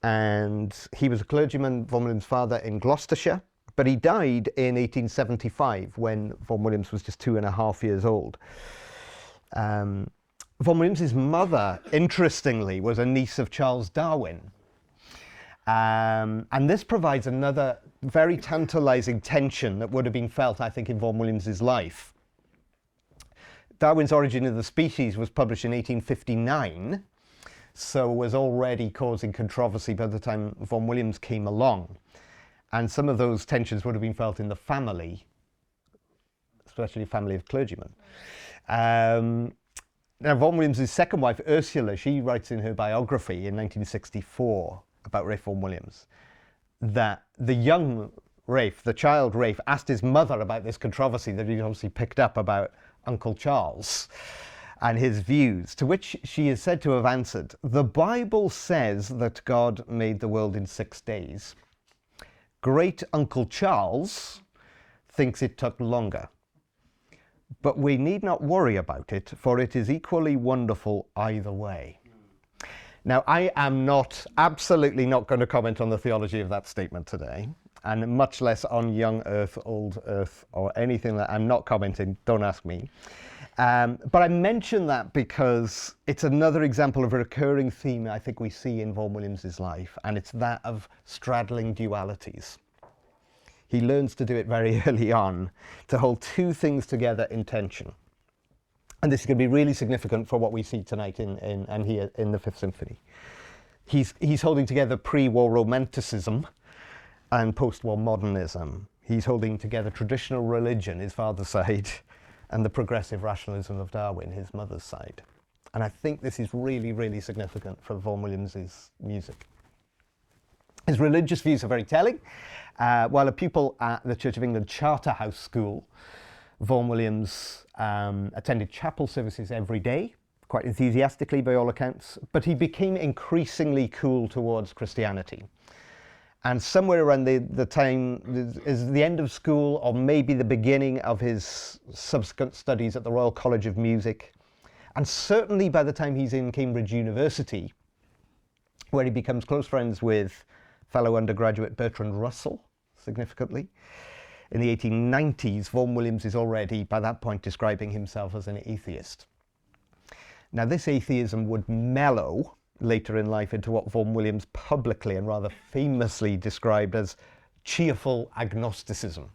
And he was a clergyman, Vaughan Williams' father, in Gloucestershire. But he died in 1875 when Vaughan Williams was just 2.5 years old. Vaughan Williams' mother, interestingly, was a niece of Charles Darwin. And this provides another very tantalizing tension that would have been felt, I think, in Vaughan Williams' life. Darwin's Origin of the Species was published in 1859, so was already causing controversy by the time Vaughan Williams came along. And some of those tensions would have been felt in the family, especially a family of clergymen. Now, Vaughan Williams' second wife, Ursula, she writes in her biography in 1964 about Ralph Vaughan Williams that the young Ralph, the child Ralph, asked his mother about this controversy that he'd obviously picked up about Uncle Charles and his views, to which she is said to have answered, "The Bible says that God made the world in 6 days. Great Uncle Charles thinks it took longer. But we need not worry about it, for it is equally wonderful either way." Now, I am absolutely not going to comment on the theology of that statement today, and much less on young earth, old earth, or anything that I'm not commenting, don't ask me. But I mention that because it's another example of a recurring theme I think we see in Vaughan Williams' life, and it's that of straddling dualities. He learns to do it very early on, to hold two things together in tension. And this is going to be really significant for what we see tonight and here in the Fifth Symphony. He's holding together pre-war romanticism and post-war modernism. He's holding together traditional religion, his father's side, and the progressive rationalism of Darwin, his mother's side. And I think this is really, really significant for Vaughan Williams' music. His religious views are very telling. While a pupil at the Church of England Charterhouse School, Vaughan Williams attended chapel services every day, quite enthusiastically by all accounts, but he became increasingly cool towards Christianity. And somewhere around the time, is the end of school, or maybe the beginning of his subsequent studies at the Royal College of Music, and certainly by the time he's in Cambridge University, where he becomes close friends with fellow undergraduate Bertrand Russell, significantly. In the 1890s, Vaughan Williams is already, by that point, describing himself as an atheist. Now, this atheism would mellow later in life into what Vaughan Williams publicly and rather famously described as cheerful agnosticism.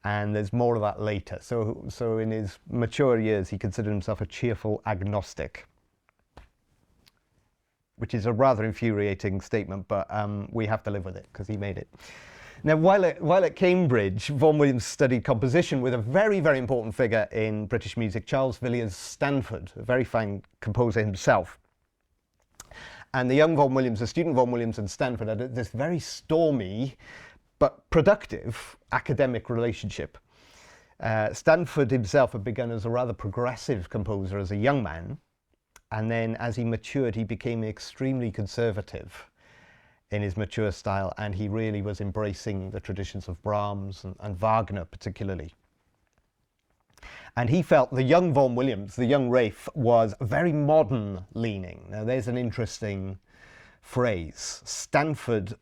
And there's more of that later. So in his mature years, he considered himself a cheerful agnostic, which is a rather infuriating statement, but we have to live with it because he made it. Now, while at Cambridge, Vaughan Williams studied composition with a very, very important figure in British music, Charles Villiers Stanford, a very fine composer himself. And the young Vaughan Williams, the student Vaughan Williams and Stanford had this very stormy but productive academic relationship. Stanford himself had begun as a rather progressive composer as a young man, and then as he matured, he became extremely conservative in his mature style, and he really was embracing the traditions of Brahms and Wagner particularly. And he felt the young Vaughan Williams, the young Rafe, was very modern leaning. Now there's an interesting phrase. Stanford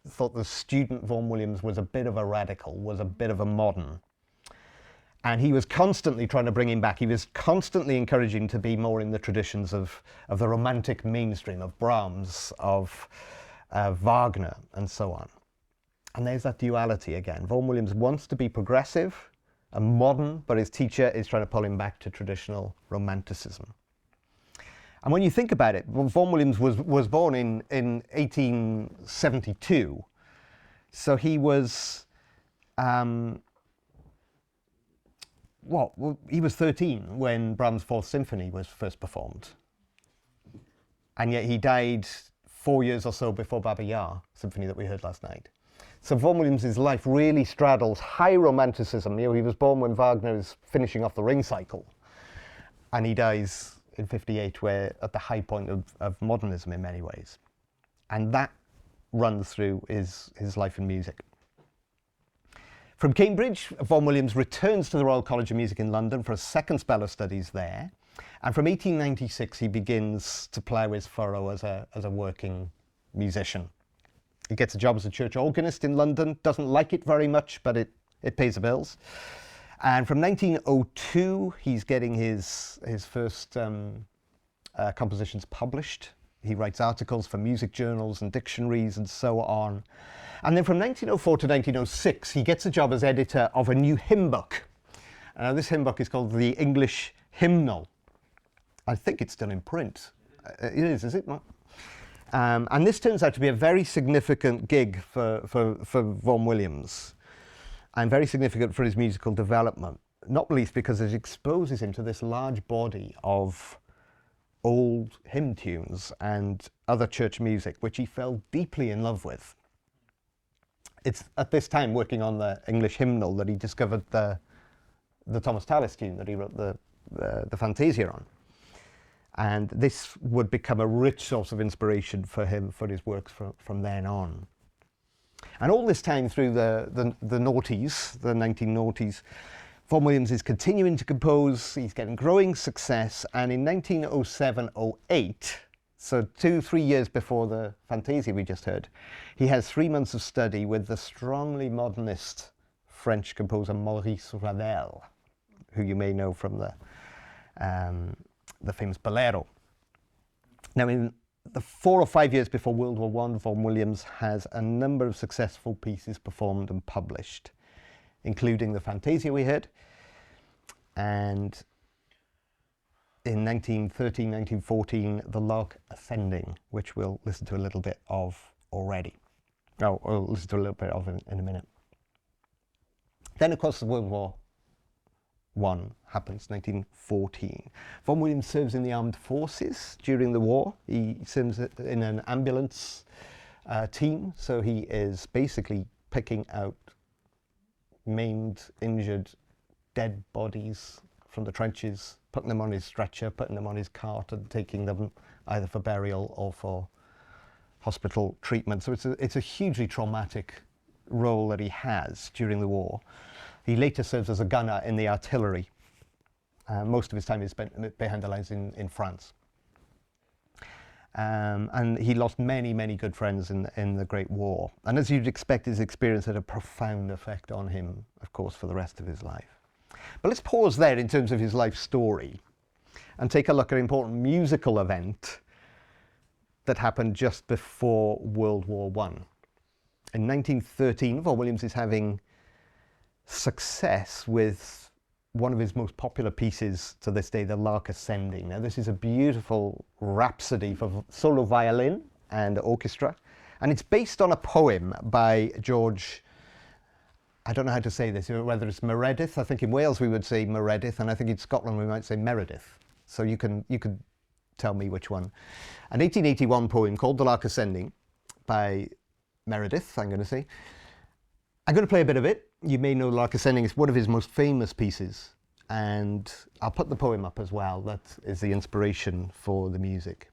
thought the student Vaughan Williams was a bit of a radical, was a bit of a modern. And he was constantly trying to bring him back. He was constantly encouraging to be more in the traditions of the romantic mainstream, of Brahms, of Wagner, and so on. And there's that duality again. Vaughan Williams wants to be progressive and modern, but his teacher is trying to pull him back to traditional romanticism. And when you think about it, Vaughan Williams was born in 1872. So he was, he was 13 when Brahms' Fourth Symphony was first performed. And yet he died 4 years or so before Baba Yar, symphony that we heard last night. So Vaughan Williams' life really straddles high romanticism. You know, he was born when Wagner is finishing off the Ring cycle, and he dies in 58, where at the high point of modernism in many ways. And that runs through his life in music. From Cambridge, Vaughan Williams returns to the Royal College of Music in London for a second spell of studies there. And from 1896, he begins to plough his furrow as a working musician. He gets a job as a church organist in London, doesn't like it very much, but it pays the bills. And from 1902, he's getting his first compositions published. He writes articles for music journals and dictionaries and so on. And then from 1904 to 1906, he gets a job as editor of a new hymn book. This hymn book is called the English Hymnal. I think it's still in print. It is it not? And this turns out to be a very significant gig for Vaughan Williams, and very significant for his musical development, not least because it exposes him to this large body of old hymn tunes and other church music, which he fell deeply in love with. It's at this time, working on the English Hymnal, that he discovered the Thomas Tallis tune that he wrote the Fantasia on. And this would become a rich source of inspiration for him for his works from then on. And all this time through the noughties, the 1990s, Vaughan Williams is continuing to compose, he's getting growing success, and in 1907-08, so 2-3 years before the Fantasia we just heard, he has 3 months of study with the strongly modernist French composer Maurice Ravel, who you may know from the famous Bolero. Now, in the 4 or 5 years before World War I, Vaughan Williams has a number of successful pieces performed and published, including the Fantasia we heard, and in 1913, 1914, the Lark Ascending, which we'll listen to a little bit of already. Oh, we'll listen to a little bit of in a minute. Then, of course, the World War I happens, 1914. Vaughan Williams serves in the armed forces during the war. He serves in an ambulance team, so he is basically picking out maimed, injured, dead bodies from the trenches, putting them on his stretcher, putting them on his cart, and taking them either for burial or for hospital treatment. So it's a hugely traumatic role that he has during the war. He later serves as a gunner in the artillery. Most of his time is spent behind the lines in France. And he lost many, many good friends in the Great War. And as you'd expect, his experience had a profound effect on him, of course, for the rest of his life. But let's pause there in terms of his life story and take a look at an important musical event that happened just before World War I. In 1913, Vaughan Williams is having success with one of his most popular pieces to this day, the Lark Ascending. Now, this is a beautiful rhapsody for solo violin and orchestra, and it's based on a poem by George, I don't know how to say this, whether it's Meredith. I think in Wales we would say Meredith, and I think in Scotland we might say Meredith. So you could tell me which one. An 1881 poem called The Lark Ascending by Meredith, I'm going to say. I'm going to play a bit of it. You may know Lark Ascending is one of his most famous pieces, and I'll put the poem up as well. That is the inspiration for the music.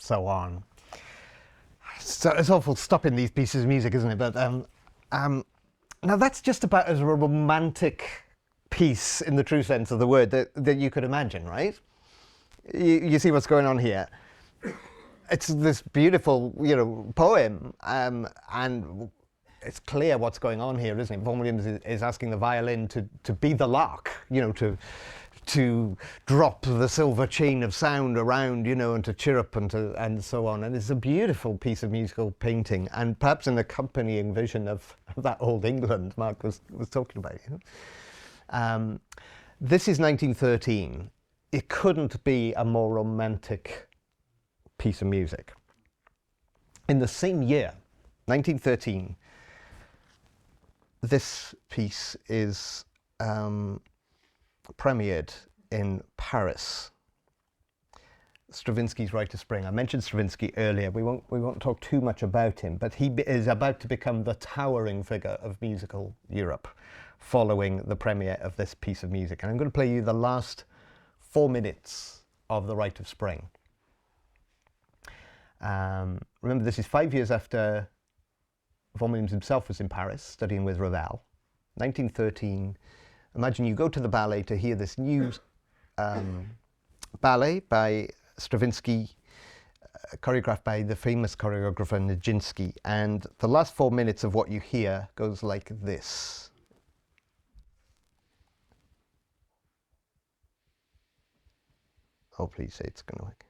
so on. So it's awful stopping these pieces of music, isn't it? But now that's just about as romantic piece in the true sense of the word that you could imagine, right? You see what's going on here. It's this beautiful, poem, and it's clear what's going on here, isn't it? Vaughan Williams is asking the violin to be the lark, to drop the silver chain of sound around, and to chirrup and so on. And it's a beautiful piece of musical painting, and perhaps an accompanying vision of that old England Mark was talking about. This is 1913. It couldn't be a more romantic piece of music. In the same year, 1913, this piece is premiered in Paris. Stravinsky's Rite of Spring. I mentioned Stravinsky earlier. We won't talk too much about him, but he is about to become the towering figure of musical Europe following the premiere of this piece of music. And I'm going to play you the last 4 minutes of the Rite of Spring. Remember, this is 5 years after Vaughan Williams himself was in Paris studying with Ravel. 1913. Imagine you go to the ballet to hear this new ballet by Stravinsky, choreographed by the famous choreographer Nijinsky. And the last 4 minutes of what you hear goes like this. Oh, please say it's going to work.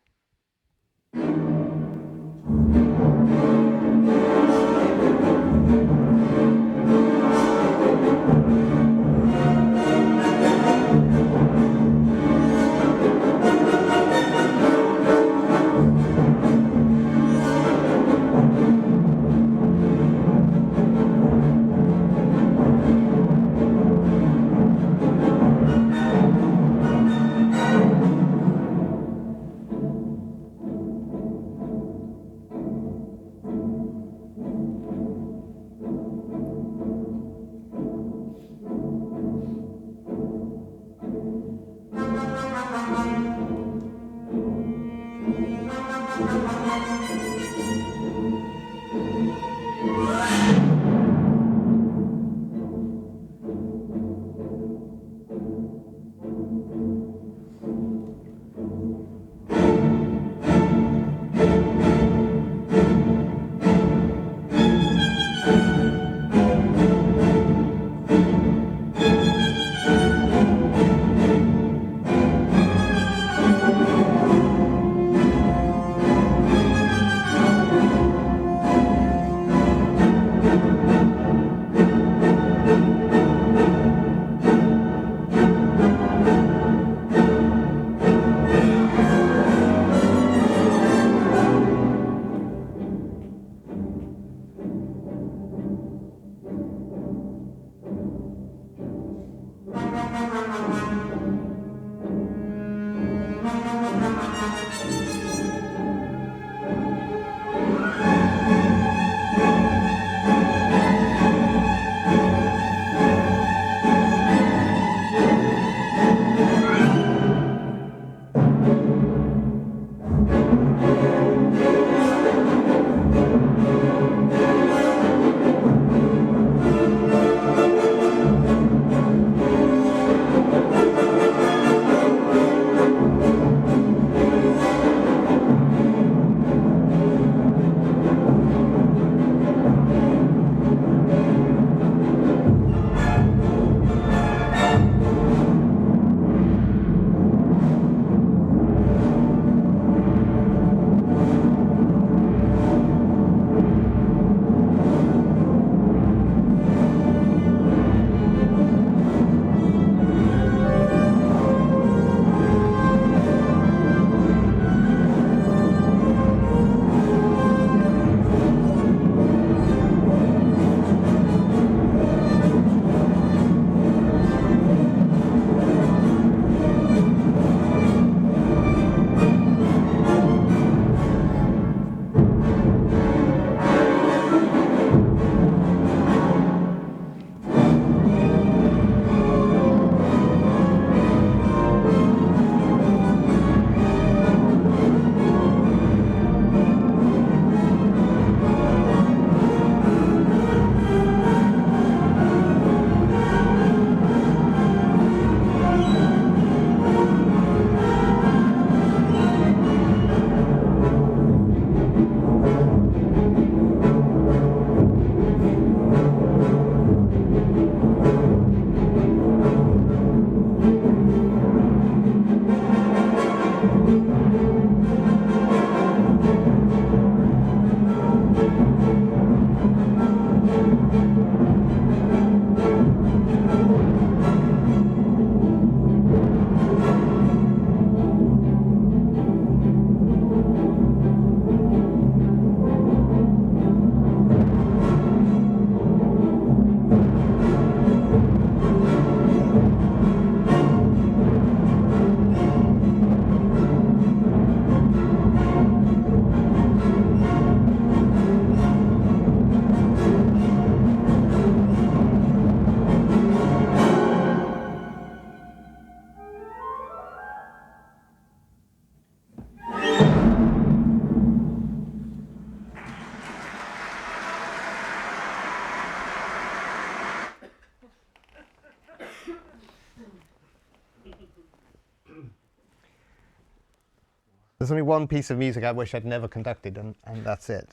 There's only one piece of music I wish I'd never conducted, and that's it.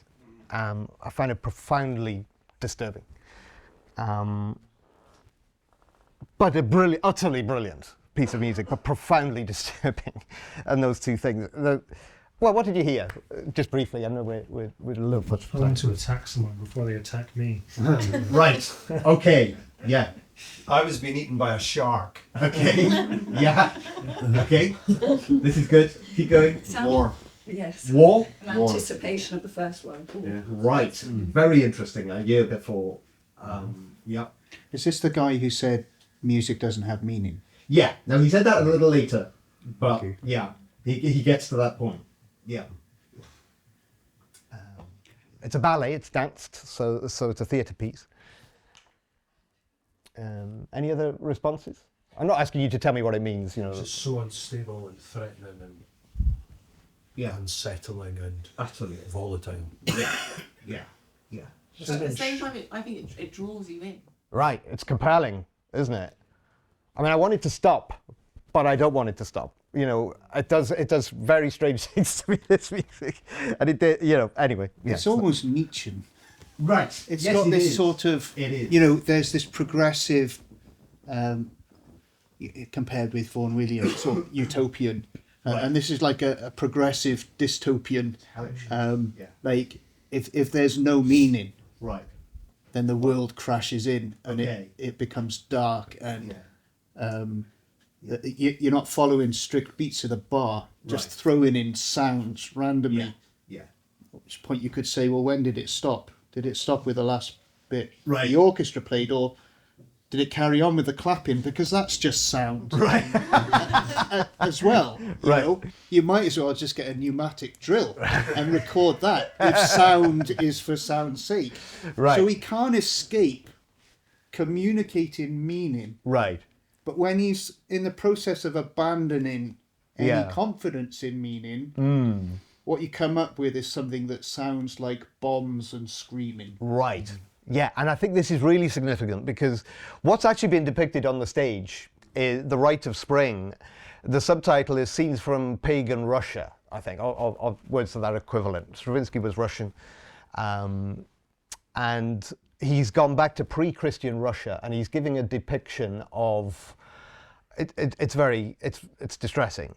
I find it profoundly disturbing. But a utterly brilliant piece of music, but profoundly disturbing. And those two things. Well, what did you hear? Just briefly, I know we're a little bit. I want to attack someone before they attack me. Right. Okay. Yeah. I was being eaten by a shark. Okay. Yeah. Okay. This is good. Keep going. War. Yes. War. An anticipation of the First World War. Yeah. Right. Very interesting. A year before. Yeah. Is this the guy who said music doesn't have meaning? Yeah. Now he said that a little later, but Okay. yeah, he gets to that point. Yeah. It's a ballet. It's danced, so it's a theatre piece. Any other responses? I'm not asking you to tell me what it means. It's just so unstable and threatening and unsettling and Utterly. volatile. Yeah. At the same time, I think it draws you in. Right. It's compelling, isn't it? I mean, I want it to stop, but I don't want it to stop. It does very strange things to me, this music, and it did. Anyway. Yeah. It's almost Nietzschean. Right. It's got this sort of, It is. There's this progressive, compared with Vaughan Williams, sort of utopian, and this is like a progressive dystopian. Like if there's no meaning, Right. then the world crashes in and Okay. it becomes dark and you're not following strict beats of the bar, just Right. throwing in sounds randomly. Yeah. At which point you could say, well, when did it stop? Did it stop with the last bit Right. the orchestra played, or did it carry on with the clapping? Because that's just sound. Right. As well. You might as well just get a pneumatic drill and record that if sound is for sound's sake. Right. So he can't escape communicating meaning. Right. But when he's in the process of abandoning any Yeah. confidence in meaning, what you come up with is something that sounds like bombs and screaming. Right. Yeah, and I think this is really significant because what's actually been depicted on the stage is the Rite of Spring. The subtitle is Scenes from Pagan Russia, I think, or words to that equivalent. Stravinsky was Russian. And he's gone back to pre-Christian Russia, and he's giving a depiction of it's distressing,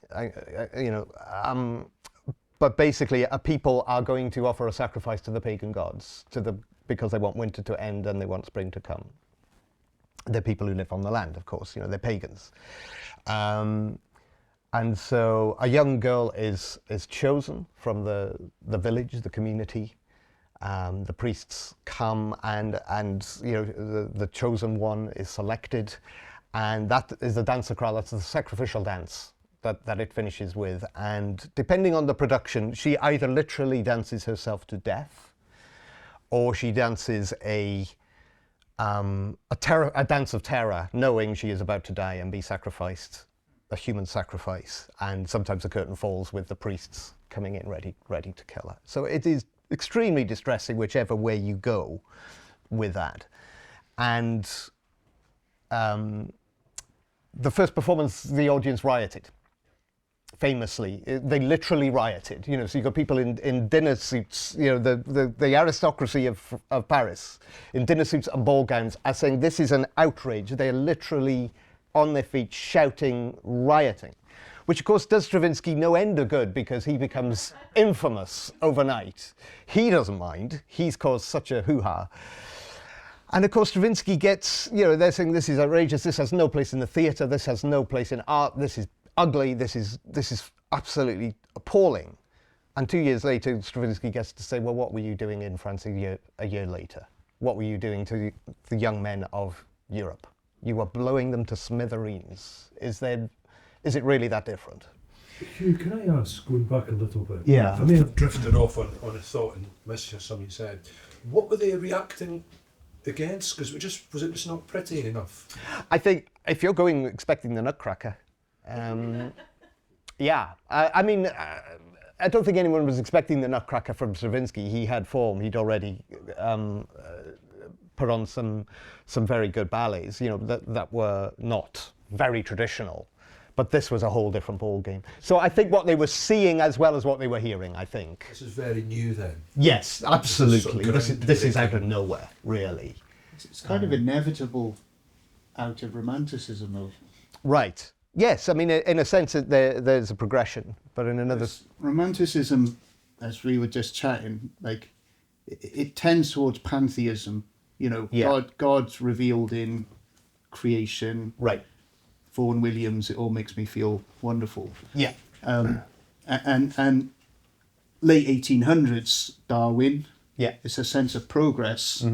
but basically a people are going to offer a sacrifice to the pagan gods because they want winter to end and they want spring to come. They're people who live on the land, of course, they're pagans. And so a young girl is chosen from the village, the community. The priests come and the chosen one is selected, and that is the danza crawl. That's the sacrificial dance that it finishes with. And depending on the production, she either literally dances herself to death, or she dances a dance of terror, knowing she is about to die and be sacrificed, a human sacrifice. And sometimes the curtain falls with the priests coming in ready to kill her. So it is extremely distressing whichever way you go with that. And the first performance, the audience rioted. Famously, they literally rioted. So you got people in dinner suits. The aristocracy of Paris in dinner suits and ball gowns are saying this is an outrage. They are literally on their feet shouting, rioting, which of course does Stravinsky no end of good because he becomes infamous overnight. He doesn't mind. He's caused such a hoo-ha. And of course Stravinsky gets, they're saying this is outrageous. This has no place in the theatre. This has no place in art. This is ugly. This is absolutely appalling. And 2 years later, Stravinsky gets to say, well, what were you doing in France a year later? What were you doing to the young men of Europe? You were blowing them to smithereens. Is it really that different? Huw, can I ask, going back a little bit? Yeah. I may have drifted off on a thought and missed something you said. What were they reacting against? Because was it just not pretty enough? I think if you're going expecting the Nutcracker, yeah. I mean, I don't think anyone was expecting the Nutcracker from Stravinsky. He had form. He'd already put on some very good ballets, that were not very traditional, But this was a whole different ball game. So I think what they were seeing as well as what they were hearing, I think. This is very new then. Yes, absolutely. This is This is out of nowhere, really. It's kind of inevitable out of romanticism, though. Right. Yes, I mean, in a sense, there's a progression, but in another... Romanticism, as we were just chatting, like, it tends towards pantheism. You know, Yeah. God's revealed in creation. Right. Vaughan Williams, it all makes me feel wonderful. Yeah. And late 1800s, Darwin. Yeah. It's a sense of progress,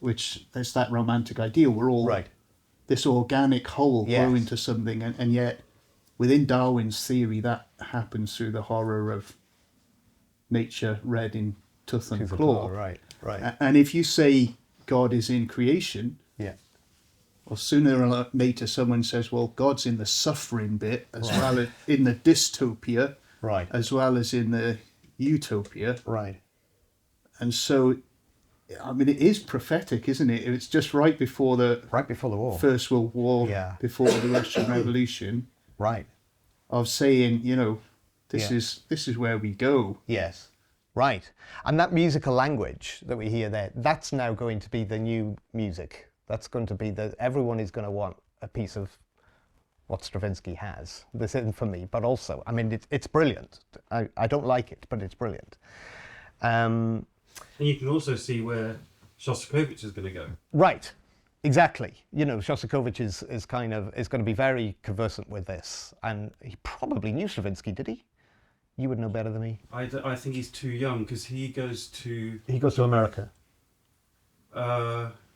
which there's that romantic ideal. We're all Right. this organic whole Yes. grow into something, and yet within Darwin's theory, that happens through the horror of nature read in tooth and claw. Right, right. And if you say God is in creation, Yeah. well, sooner or later someone says, well, God's in the suffering bit as well as in the dystopia, Right. as well as in the utopia. Right. And so, I mean, it is prophetic, isn't it? It's just right before the war. First World War, Yeah. before the Russian Revolution, Right. of saying, you know, this Yeah. is where we go. Yes. Right. And that musical language that we hear there, that's now going to be the new music. That's going to be everyone is going to want a piece of what Stravinsky has. This isn't for me, but also, I mean, it's brilliant. I don't like it, but it's brilliant. And you can also see where Shostakovich is going to go. Right. Exactly. You know, Shostakovich is going to be very conversant with this, and he probably knew Stravinsky, did he? You would know better than me. I think he's too young because he goes to... He goes to America.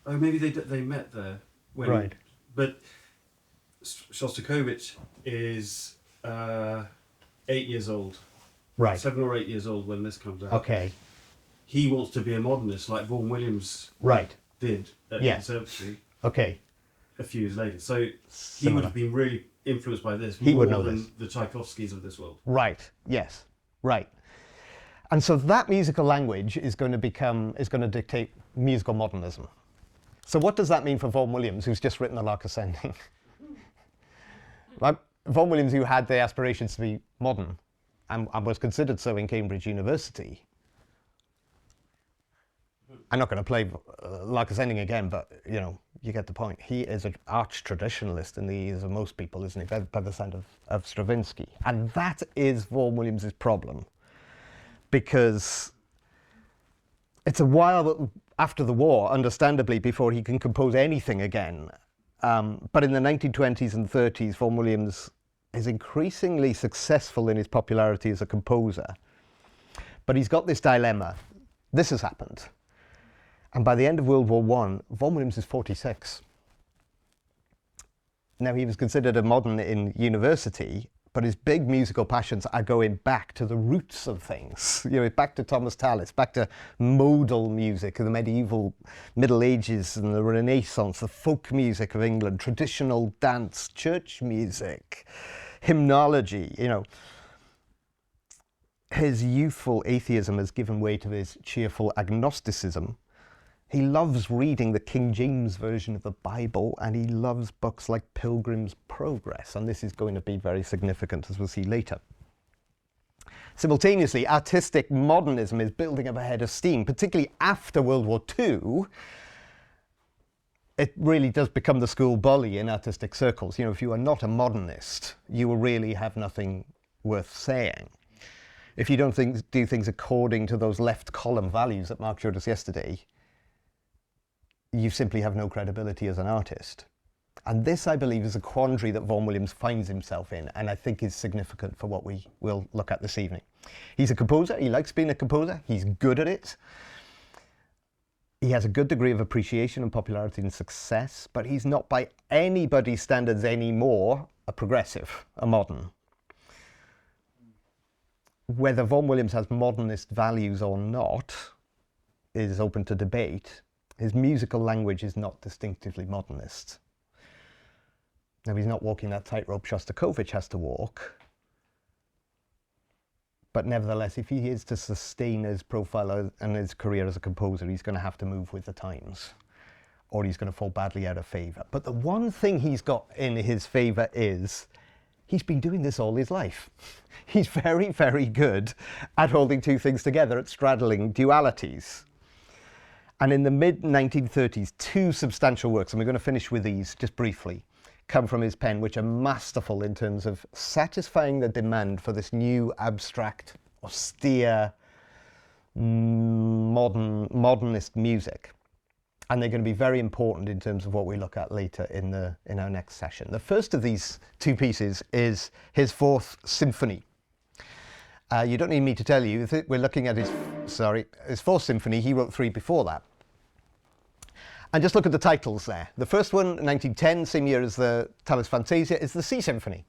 Maybe they met there. Right. But Shostakovich is 8 years old. Right. 7 or 8 years old when this comes out. Okay. He wants to be a modernist like Vaughan Williams Right. did at the Yeah. Conservatory Okay. a few years later. So he Similar. would have been really influenced by this He more would know than this. the Tchaikovskys of this world. Right. Yes. Right. And so that musical language is going to dictate musical modernism. So what does that mean for Vaughan Williams, who's just written The Lark Ascending? Right? Vaughan Williams, who had the aspirations to be modern and was considered so in Cambridge University. I'm not going to play Lark Ascending again, but you know, you get the point. He is an arch traditionalist in the ears of most people, isn't he? By the sound of Stravinsky. And that is Vaughan Williams' problem. Because it's a while after the war, understandably, before he can compose anything again. But in the 1920s and 30s, Vaughan Williams is increasingly successful in his popularity as a composer. But he's got this dilemma. This has happened. And by the end of World War I, Vaughan Williams is 46. Now, he was considered a modern in university, but his big musical passions are going back to the roots of things. You know, back to Thomas Tallis, back to modal music of the medieval Middle Ages and the Renaissance, the folk music of England, traditional dance, church music, hymnology, you know. His youthful atheism has given way to his cheerful agnosticism. He loves reading the King James Version of the Bible, and he loves books like Pilgrim's Progress, and this is going to be very significant, as we'll see later. Simultaneously, artistic modernism is building up a head of steam, particularly after World War II. It really does become the school bully in artistic circles. You know, if you are not a modernist, you will really have nothing worth saying. If you don't do things according to those left column values that Mark showed us yesterday, you simply have no credibility as an artist. And this, I believe, is a quandary that Vaughan Williams finds himself in, and I think is significant for what we will look at this evening. He's a composer. He likes being a composer. He's good at it. He has a good degree of appreciation and popularity and success, but he's not by anybody's standards anymore a progressive, a modern. Whether Vaughan Williams has modernist values or not is open to debate. His musical language is not distinctively modernist. Now, he's not walking that tightrope Shostakovich has to walk. But nevertheless, if he is to sustain his profile and his career as a composer, he's going to have to move with the times. or he's going to fall badly out of favour. But the one thing he's got in his favour is he's been doing this all his life. He's very, very good at holding two things together, at straddling dualities. And in the mid-1930s, two substantial works, and we're going to finish with these just briefly, come from his pen, which are masterful in terms of satisfying the demand for this new abstract, austere, modernist music. And they're going to be very important in terms of what we look at later in our next session. The first of these two pieces is his Fourth Symphony. You don't need me to tell you, we're looking at his Fourth Symphony. He wrote 3 before that. And just look at the titles there. The first one, 1910, same year as the Tallis Fantasia, is the C Symphony.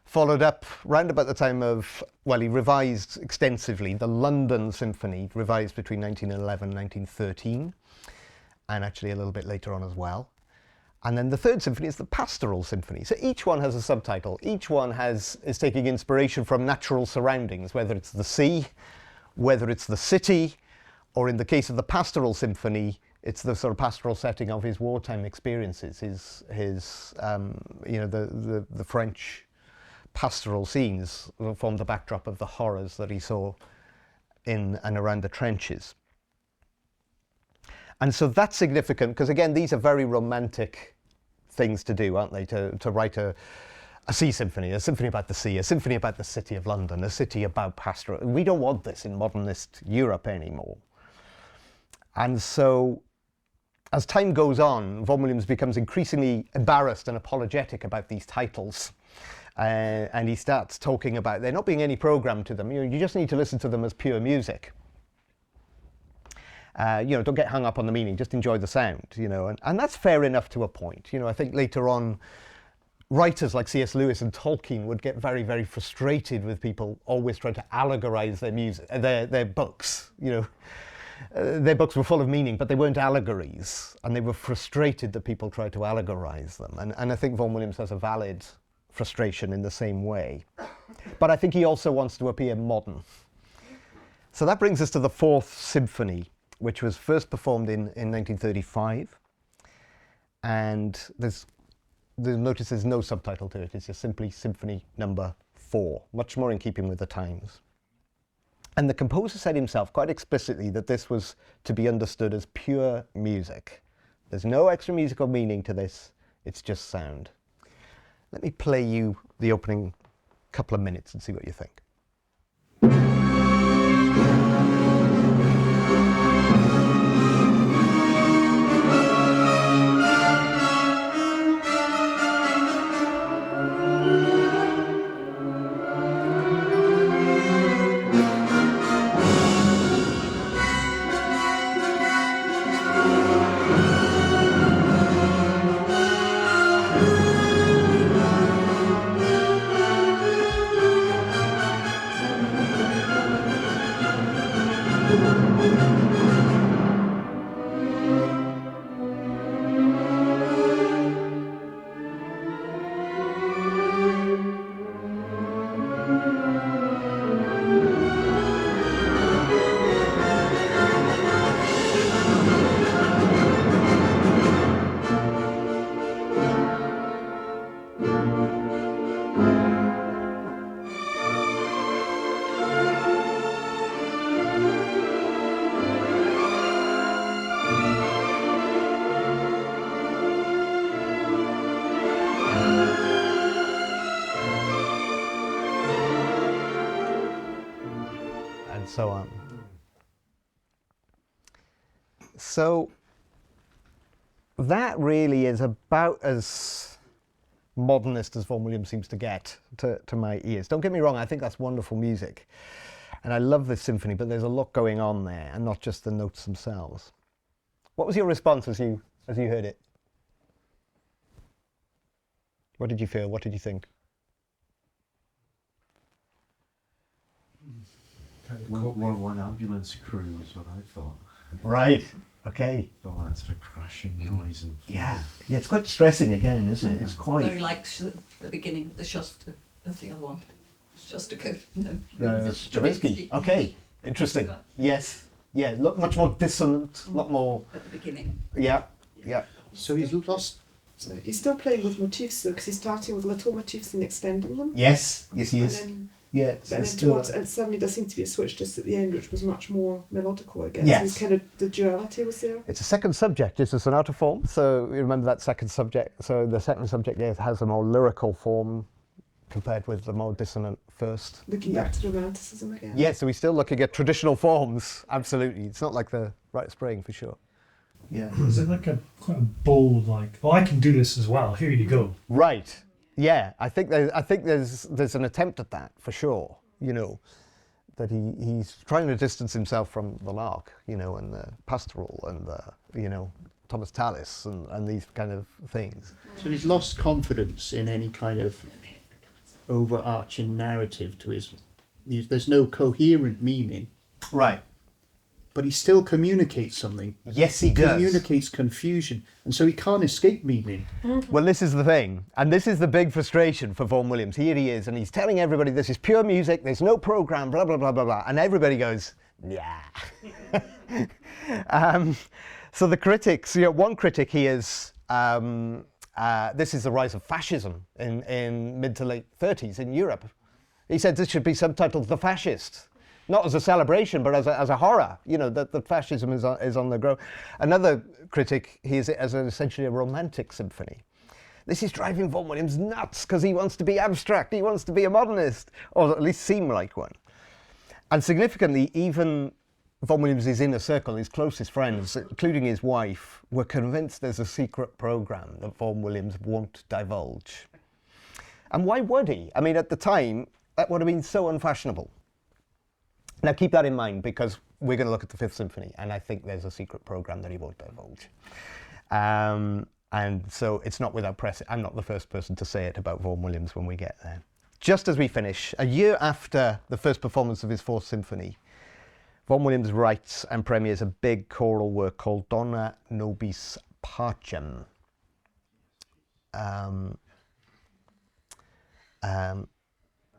Followed up round about the time of, well, he revised extensively the London Symphony, revised between 1911 and 1913. And actually a little bit later on as well. And then the Third Symphony is the Pastoral Symphony. So each one has a subtitle. Each one is taking inspiration from natural surroundings, whether it's the sea, whether it's the city, or in the case of the Pastoral Symphony, it's the sort of pastoral setting of his wartime experiences, the French pastoral scenes form the backdrop of the horrors that he saw in and around the trenches. And so that's significant because, again, these are very romantic things to do, aren't they? To write a sea symphony, a symphony about the sea, a symphony about the city of London, a city about pastoral. We don't want this in modernist Europe anymore. And so as time goes on, Vaughan Williams becomes increasingly embarrassed and apologetic about these titles. And he starts talking about there not being any program to them. You just need to listen to them as pure music. Don't get hung up on the meaning, just enjoy the sound, and that's fair enough to a point. I think later on, writers like C.S. Lewis and Tolkien would get very, very frustrated with people always trying to allegorize their music, their books, Their books were full of meaning, but they weren't allegories, and they were frustrated that people tried to allegorize them. And I think Vaughan Williams has a valid frustration in the same way. But I think he also wants to appear modern. So that brings us to the Fourth Symphony, which was first performed in 1935. And notice there's no subtitle to it. It's just simply Symphony Number 4, much more in keeping with the times. And the composer said himself quite explicitly that this was to be understood as pure music. There's no extra musical meaning to this, it's just sound. Let me play you the opening couple of minutes and see what you think. So on. So that really is about as modernist as Vaughan Williams seems to get to my ears. Don't get me wrong, I think that's wonderful music. And I love this symphony, but there's a lot going on there and not just the notes themselves. What was your response as you heard it? What did you feel? What did you think? One ambulance crew is what I thought. Right. Okay. Oh, that's for crashing noise and yeah, it's quite distressing again, isn't it? It's quite. Very like the beginning, the Shostakovich, that's the other one. Shostakovich, no. Stravinsky. Okay, interesting. Yes. Yeah, look much more dissonant, a lot more. At the beginning. Yeah. Yeah. So he's lost. So he's still playing with motifs though, because he's starting with little motifs and extending them. Yes, yes, he And is. then, Yeah, and then towards, and suddenly there seemed to be a switch just at the end, which was much more melodical, I guess. Yes. It was kind of, the duality was there. It's a second subject. It's a sonata form. So you remember that second subject. So the second subject has a more lyrical form compared with the more dissonant first. Looking back to romanticism again. Yeah, so we're still looking at traditional forms. Absolutely. It's not like the Rite of Spring for sure. Yeah. Is it like a quite a bold, like, oh, I can do this as well. Here you go. Right. Yeah, I think there's an attempt at that for sure. You know, that he's trying to distance himself from the lark, you know, and the pastoral and the, you know, Thomas Tallis and these kind of things. So he's lost confidence in any kind of overarching narrative to his. There's no coherent meaning, right. but he still communicates something. Yes, he does. Communicates confusion, and so he can't escape meaning. Well, this is the thing, and this is the big frustration for Vaughan Williams. Here he is, and he's telling everybody this is pure music, there's no program, blah, blah, blah, blah, blah, and everybody goes, yeah. So the critics, you know, one critic here is, this is the rise of fascism in mid to late 30s in Europe. He said this should be subtitled The Fascist. Not as a celebration, but as a horror, you know, that fascism is on the grow. Another critic, he is it as essentially a romantic symphony. This is driving Vaughan Williams nuts because he wants to be abstract, he wants to be a modernist, or at least seem like one. And significantly, even Vaughan Williams' inner circle, his closest friends, including his wife, were convinced there's a secret program that Vaughan Williams won't divulge. And why would he? I mean, at the time, that would have been so unfashionable. Now keep that in mind because we're going to look at the Fifth Symphony and I think there's a secret program that he won't divulge. And so it's not without precedent. I'm not the first person to say it about Vaughan Williams when we get there. Just as we finish, a year after the first performance of his Fourth Symphony, Vaughan Williams writes and premieres a big choral work called Dona Nobis Pacem.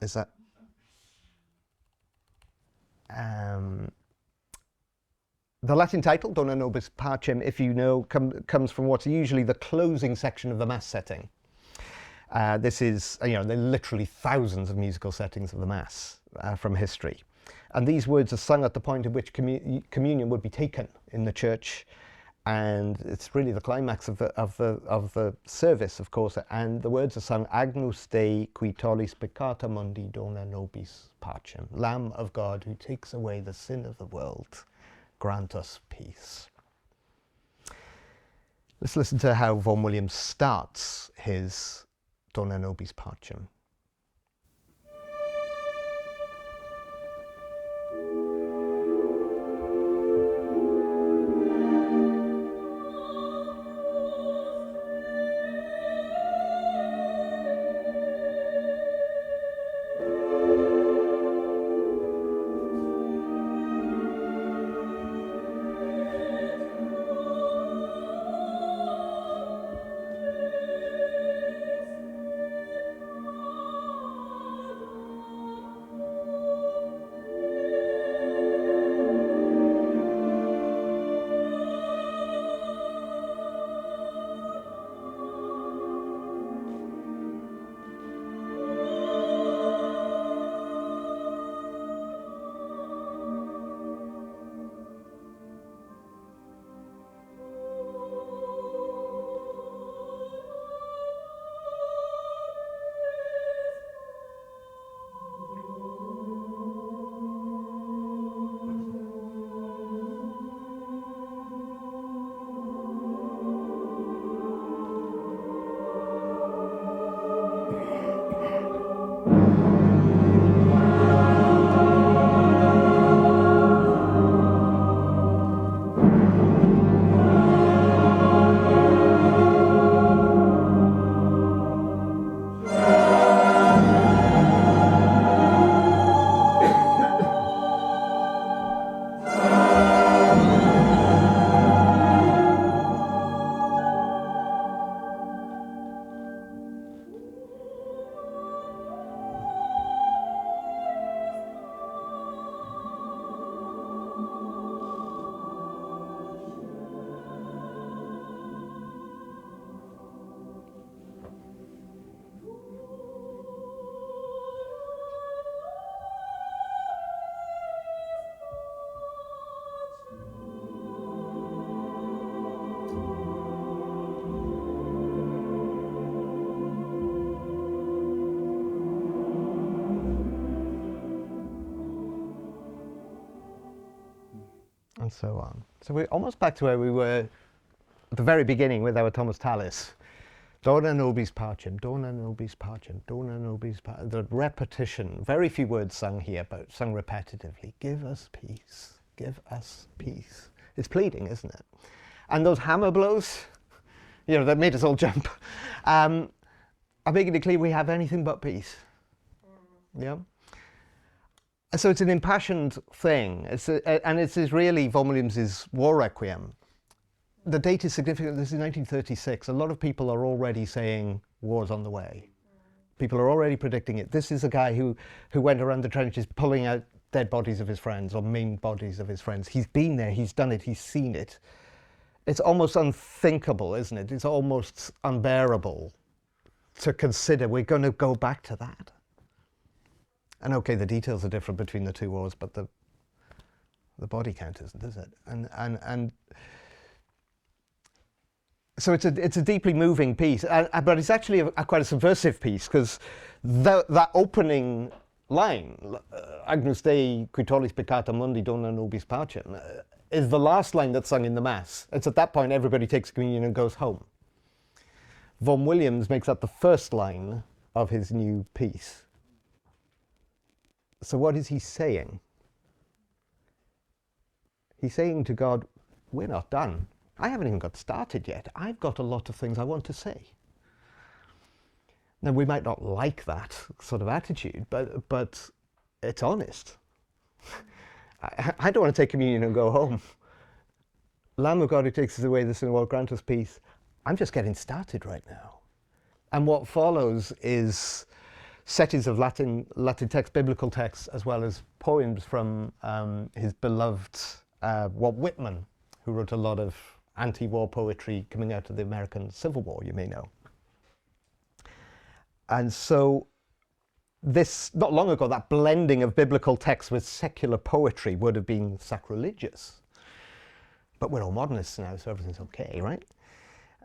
Is that? The Latin title, Dona Nobis Pacem, if you know, comes from what's usually the closing section of the Mass setting. This is, you know, there are literally thousands of musical settings of the Mass from history. And these words are sung at the point at which communion would be taken in the church. And it's really the climax of the service, of course. And the words are sung, Agnus Dei qui tollis peccata mundi dona nobis pacem. Lamb of God who takes away the sin of the world, grant us peace. Let's listen to how Vaughan Williams starts his Dona Nobis Pacem. so on. So we're almost back to where we were at the very beginning with our Thomas Tallis. Dona nobis pacem, dona nobis pacem, dona nobis pacem. The repetition, very few words sung here, but sung repetitively. Give us peace, give us peace. It's pleading, isn't it? And those hammer blows, you know, that made us all jump, are making it clear we have anything but peace. Yeah. So it's an impassioned thing. And it's really Vaughan Williams's War Requiem. The date is significant. This is 1936. A lot of people are already saying war's on the way. People are already predicting it. This is a guy who went around the trenches pulling out dead bodies of his friends or maimed bodies of his friends. He's been there, he's done it, he's seen it. It's almost unthinkable, isn't it? It's almost unbearable to consider we're going to go back to that. And okay, the details are different between the two wars, but the body count isn't, is it? And so it's a deeply moving piece, but it's actually quite a subversive piece, because that opening line, Agnus Dei qui tollis peccata mundi dona nobis pacem, is the last line that's sung in the Mass. It's at that point everybody takes communion and goes home. Vaughan Williams makes that the first line of his new piece. So what is he saying? He's saying to God, we're not done. I haven't even got started yet. I've got a lot of things I want to say. Now, we might not like that sort of attitude, but it's honest. I don't want to take communion and go home. Lamb of God who takes us away the sin of the world, grant us peace. I'm just getting started right now. And what follows is settings of Latin text, biblical texts, as well as poems from his beloved Walt Whitman, who wrote a lot of anti-war poetry coming out of the American Civil War, you may know. And so this, not long ago, that blending of biblical texts with secular poetry would have been sacrilegious. But we're all modernists now, so everything's okay, right?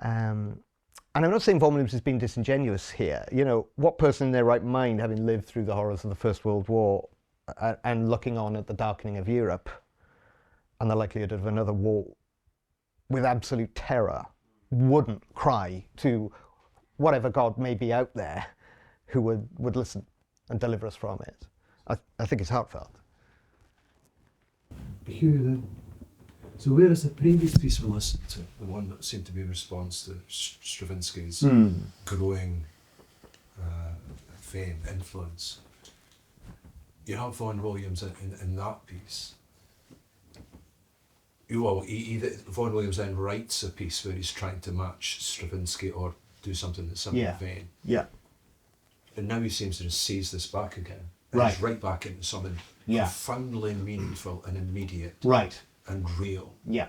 And I'm not saying Vaughan Williams has been disingenuous here. You know, what person in their right mind, having lived through the horrors of the First World War and looking on at the darkening of Europe and the likelihood of another war with absolute terror, wouldn't cry to whatever God may be out there who would listen and deliver us from it. I think it's heartfelt. Huw, so whereas the previous piece we listened to, the one that seemed to be a response to Stravinsky's growing fame, influence, you have Vaughan Williams in that piece. Vaughan Williams then writes a piece where he's trying to match Stravinsky or do something that's similar vein. Yeah. And now he seems to just seize this back again. Right. He's right back into something profoundly meaningful and immediate. Right. And real. Yeah.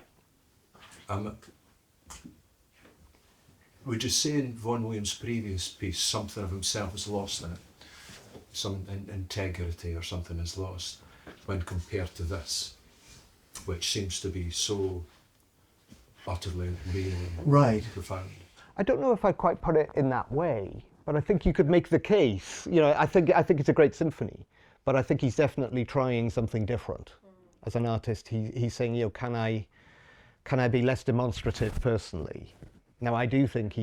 Would you say in Vaughan Williams' previous piece something of himself is lost in it? Some integrity or something is lost when compared to this, which seems to be so utterly real and profound? I don't know if I'd quite put it in that way, but I think you could make the case. You know, I think it's a great symphony, but I think he's definitely trying something different. As an artist, he's saying, you know, can I be less demonstrative personally? Now, I do think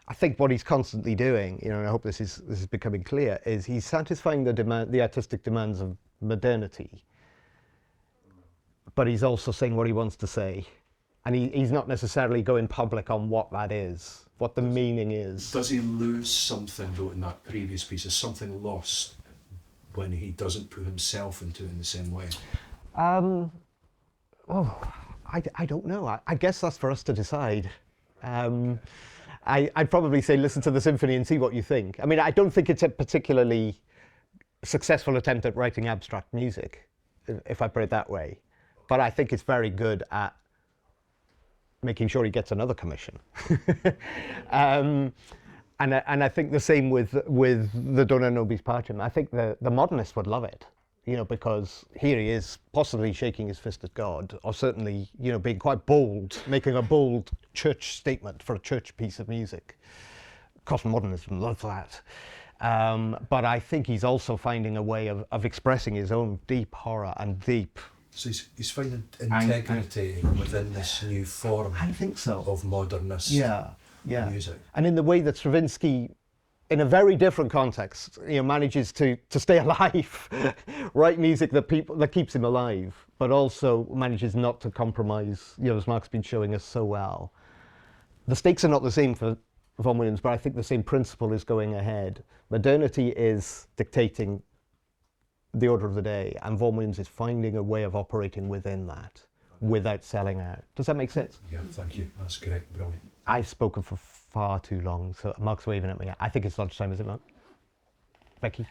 I think what he's constantly doing, you know, and I hope this is becoming clear, is he's satisfying the artistic demands of modernity, but he's also saying what he wants to say. And he's not necessarily going public on what that is, what the meaning is. Does he lose something, though, in that previous piece? Is something lost when he doesn't put himself into it in the same way? I don't know. I guess that's for us to decide. I'd probably say listen to the symphony and see what you think. I mean, I don't think it's a particularly successful attempt at writing abstract music, if I put it that way. But I think it's very good at making sure he gets another commission. And I think the same with the Dona nobis pacem. I think the modernists would love it, you know, because here he is possibly shaking his fist at God, or certainly, you know, being quite bold, making a bold church statement for a church piece of music. Of course, modernists would love that. But I think he's also finding a way of expressing his own deep horror and deep So he's finding integrity within this new form I think so. of modernist Yeah. music. And in the way that Stravinsky, in a very different context, manages to stay alive, write music that keeps him alive, but also manages not to compromise, as Mark's been showing us so well. The stakes are not the same for Vaughan Williams, but I think the same principle is going ahead. Modernity is dictating the order of the day, and Vaughan Williams is finding a way of operating within that without selling out. Does that make sense? Yeah, thank you. That's great. Brilliant. I've spoken for far too long, so Mark's waving at me. I think it's lunchtime, is it, Mark? Becky?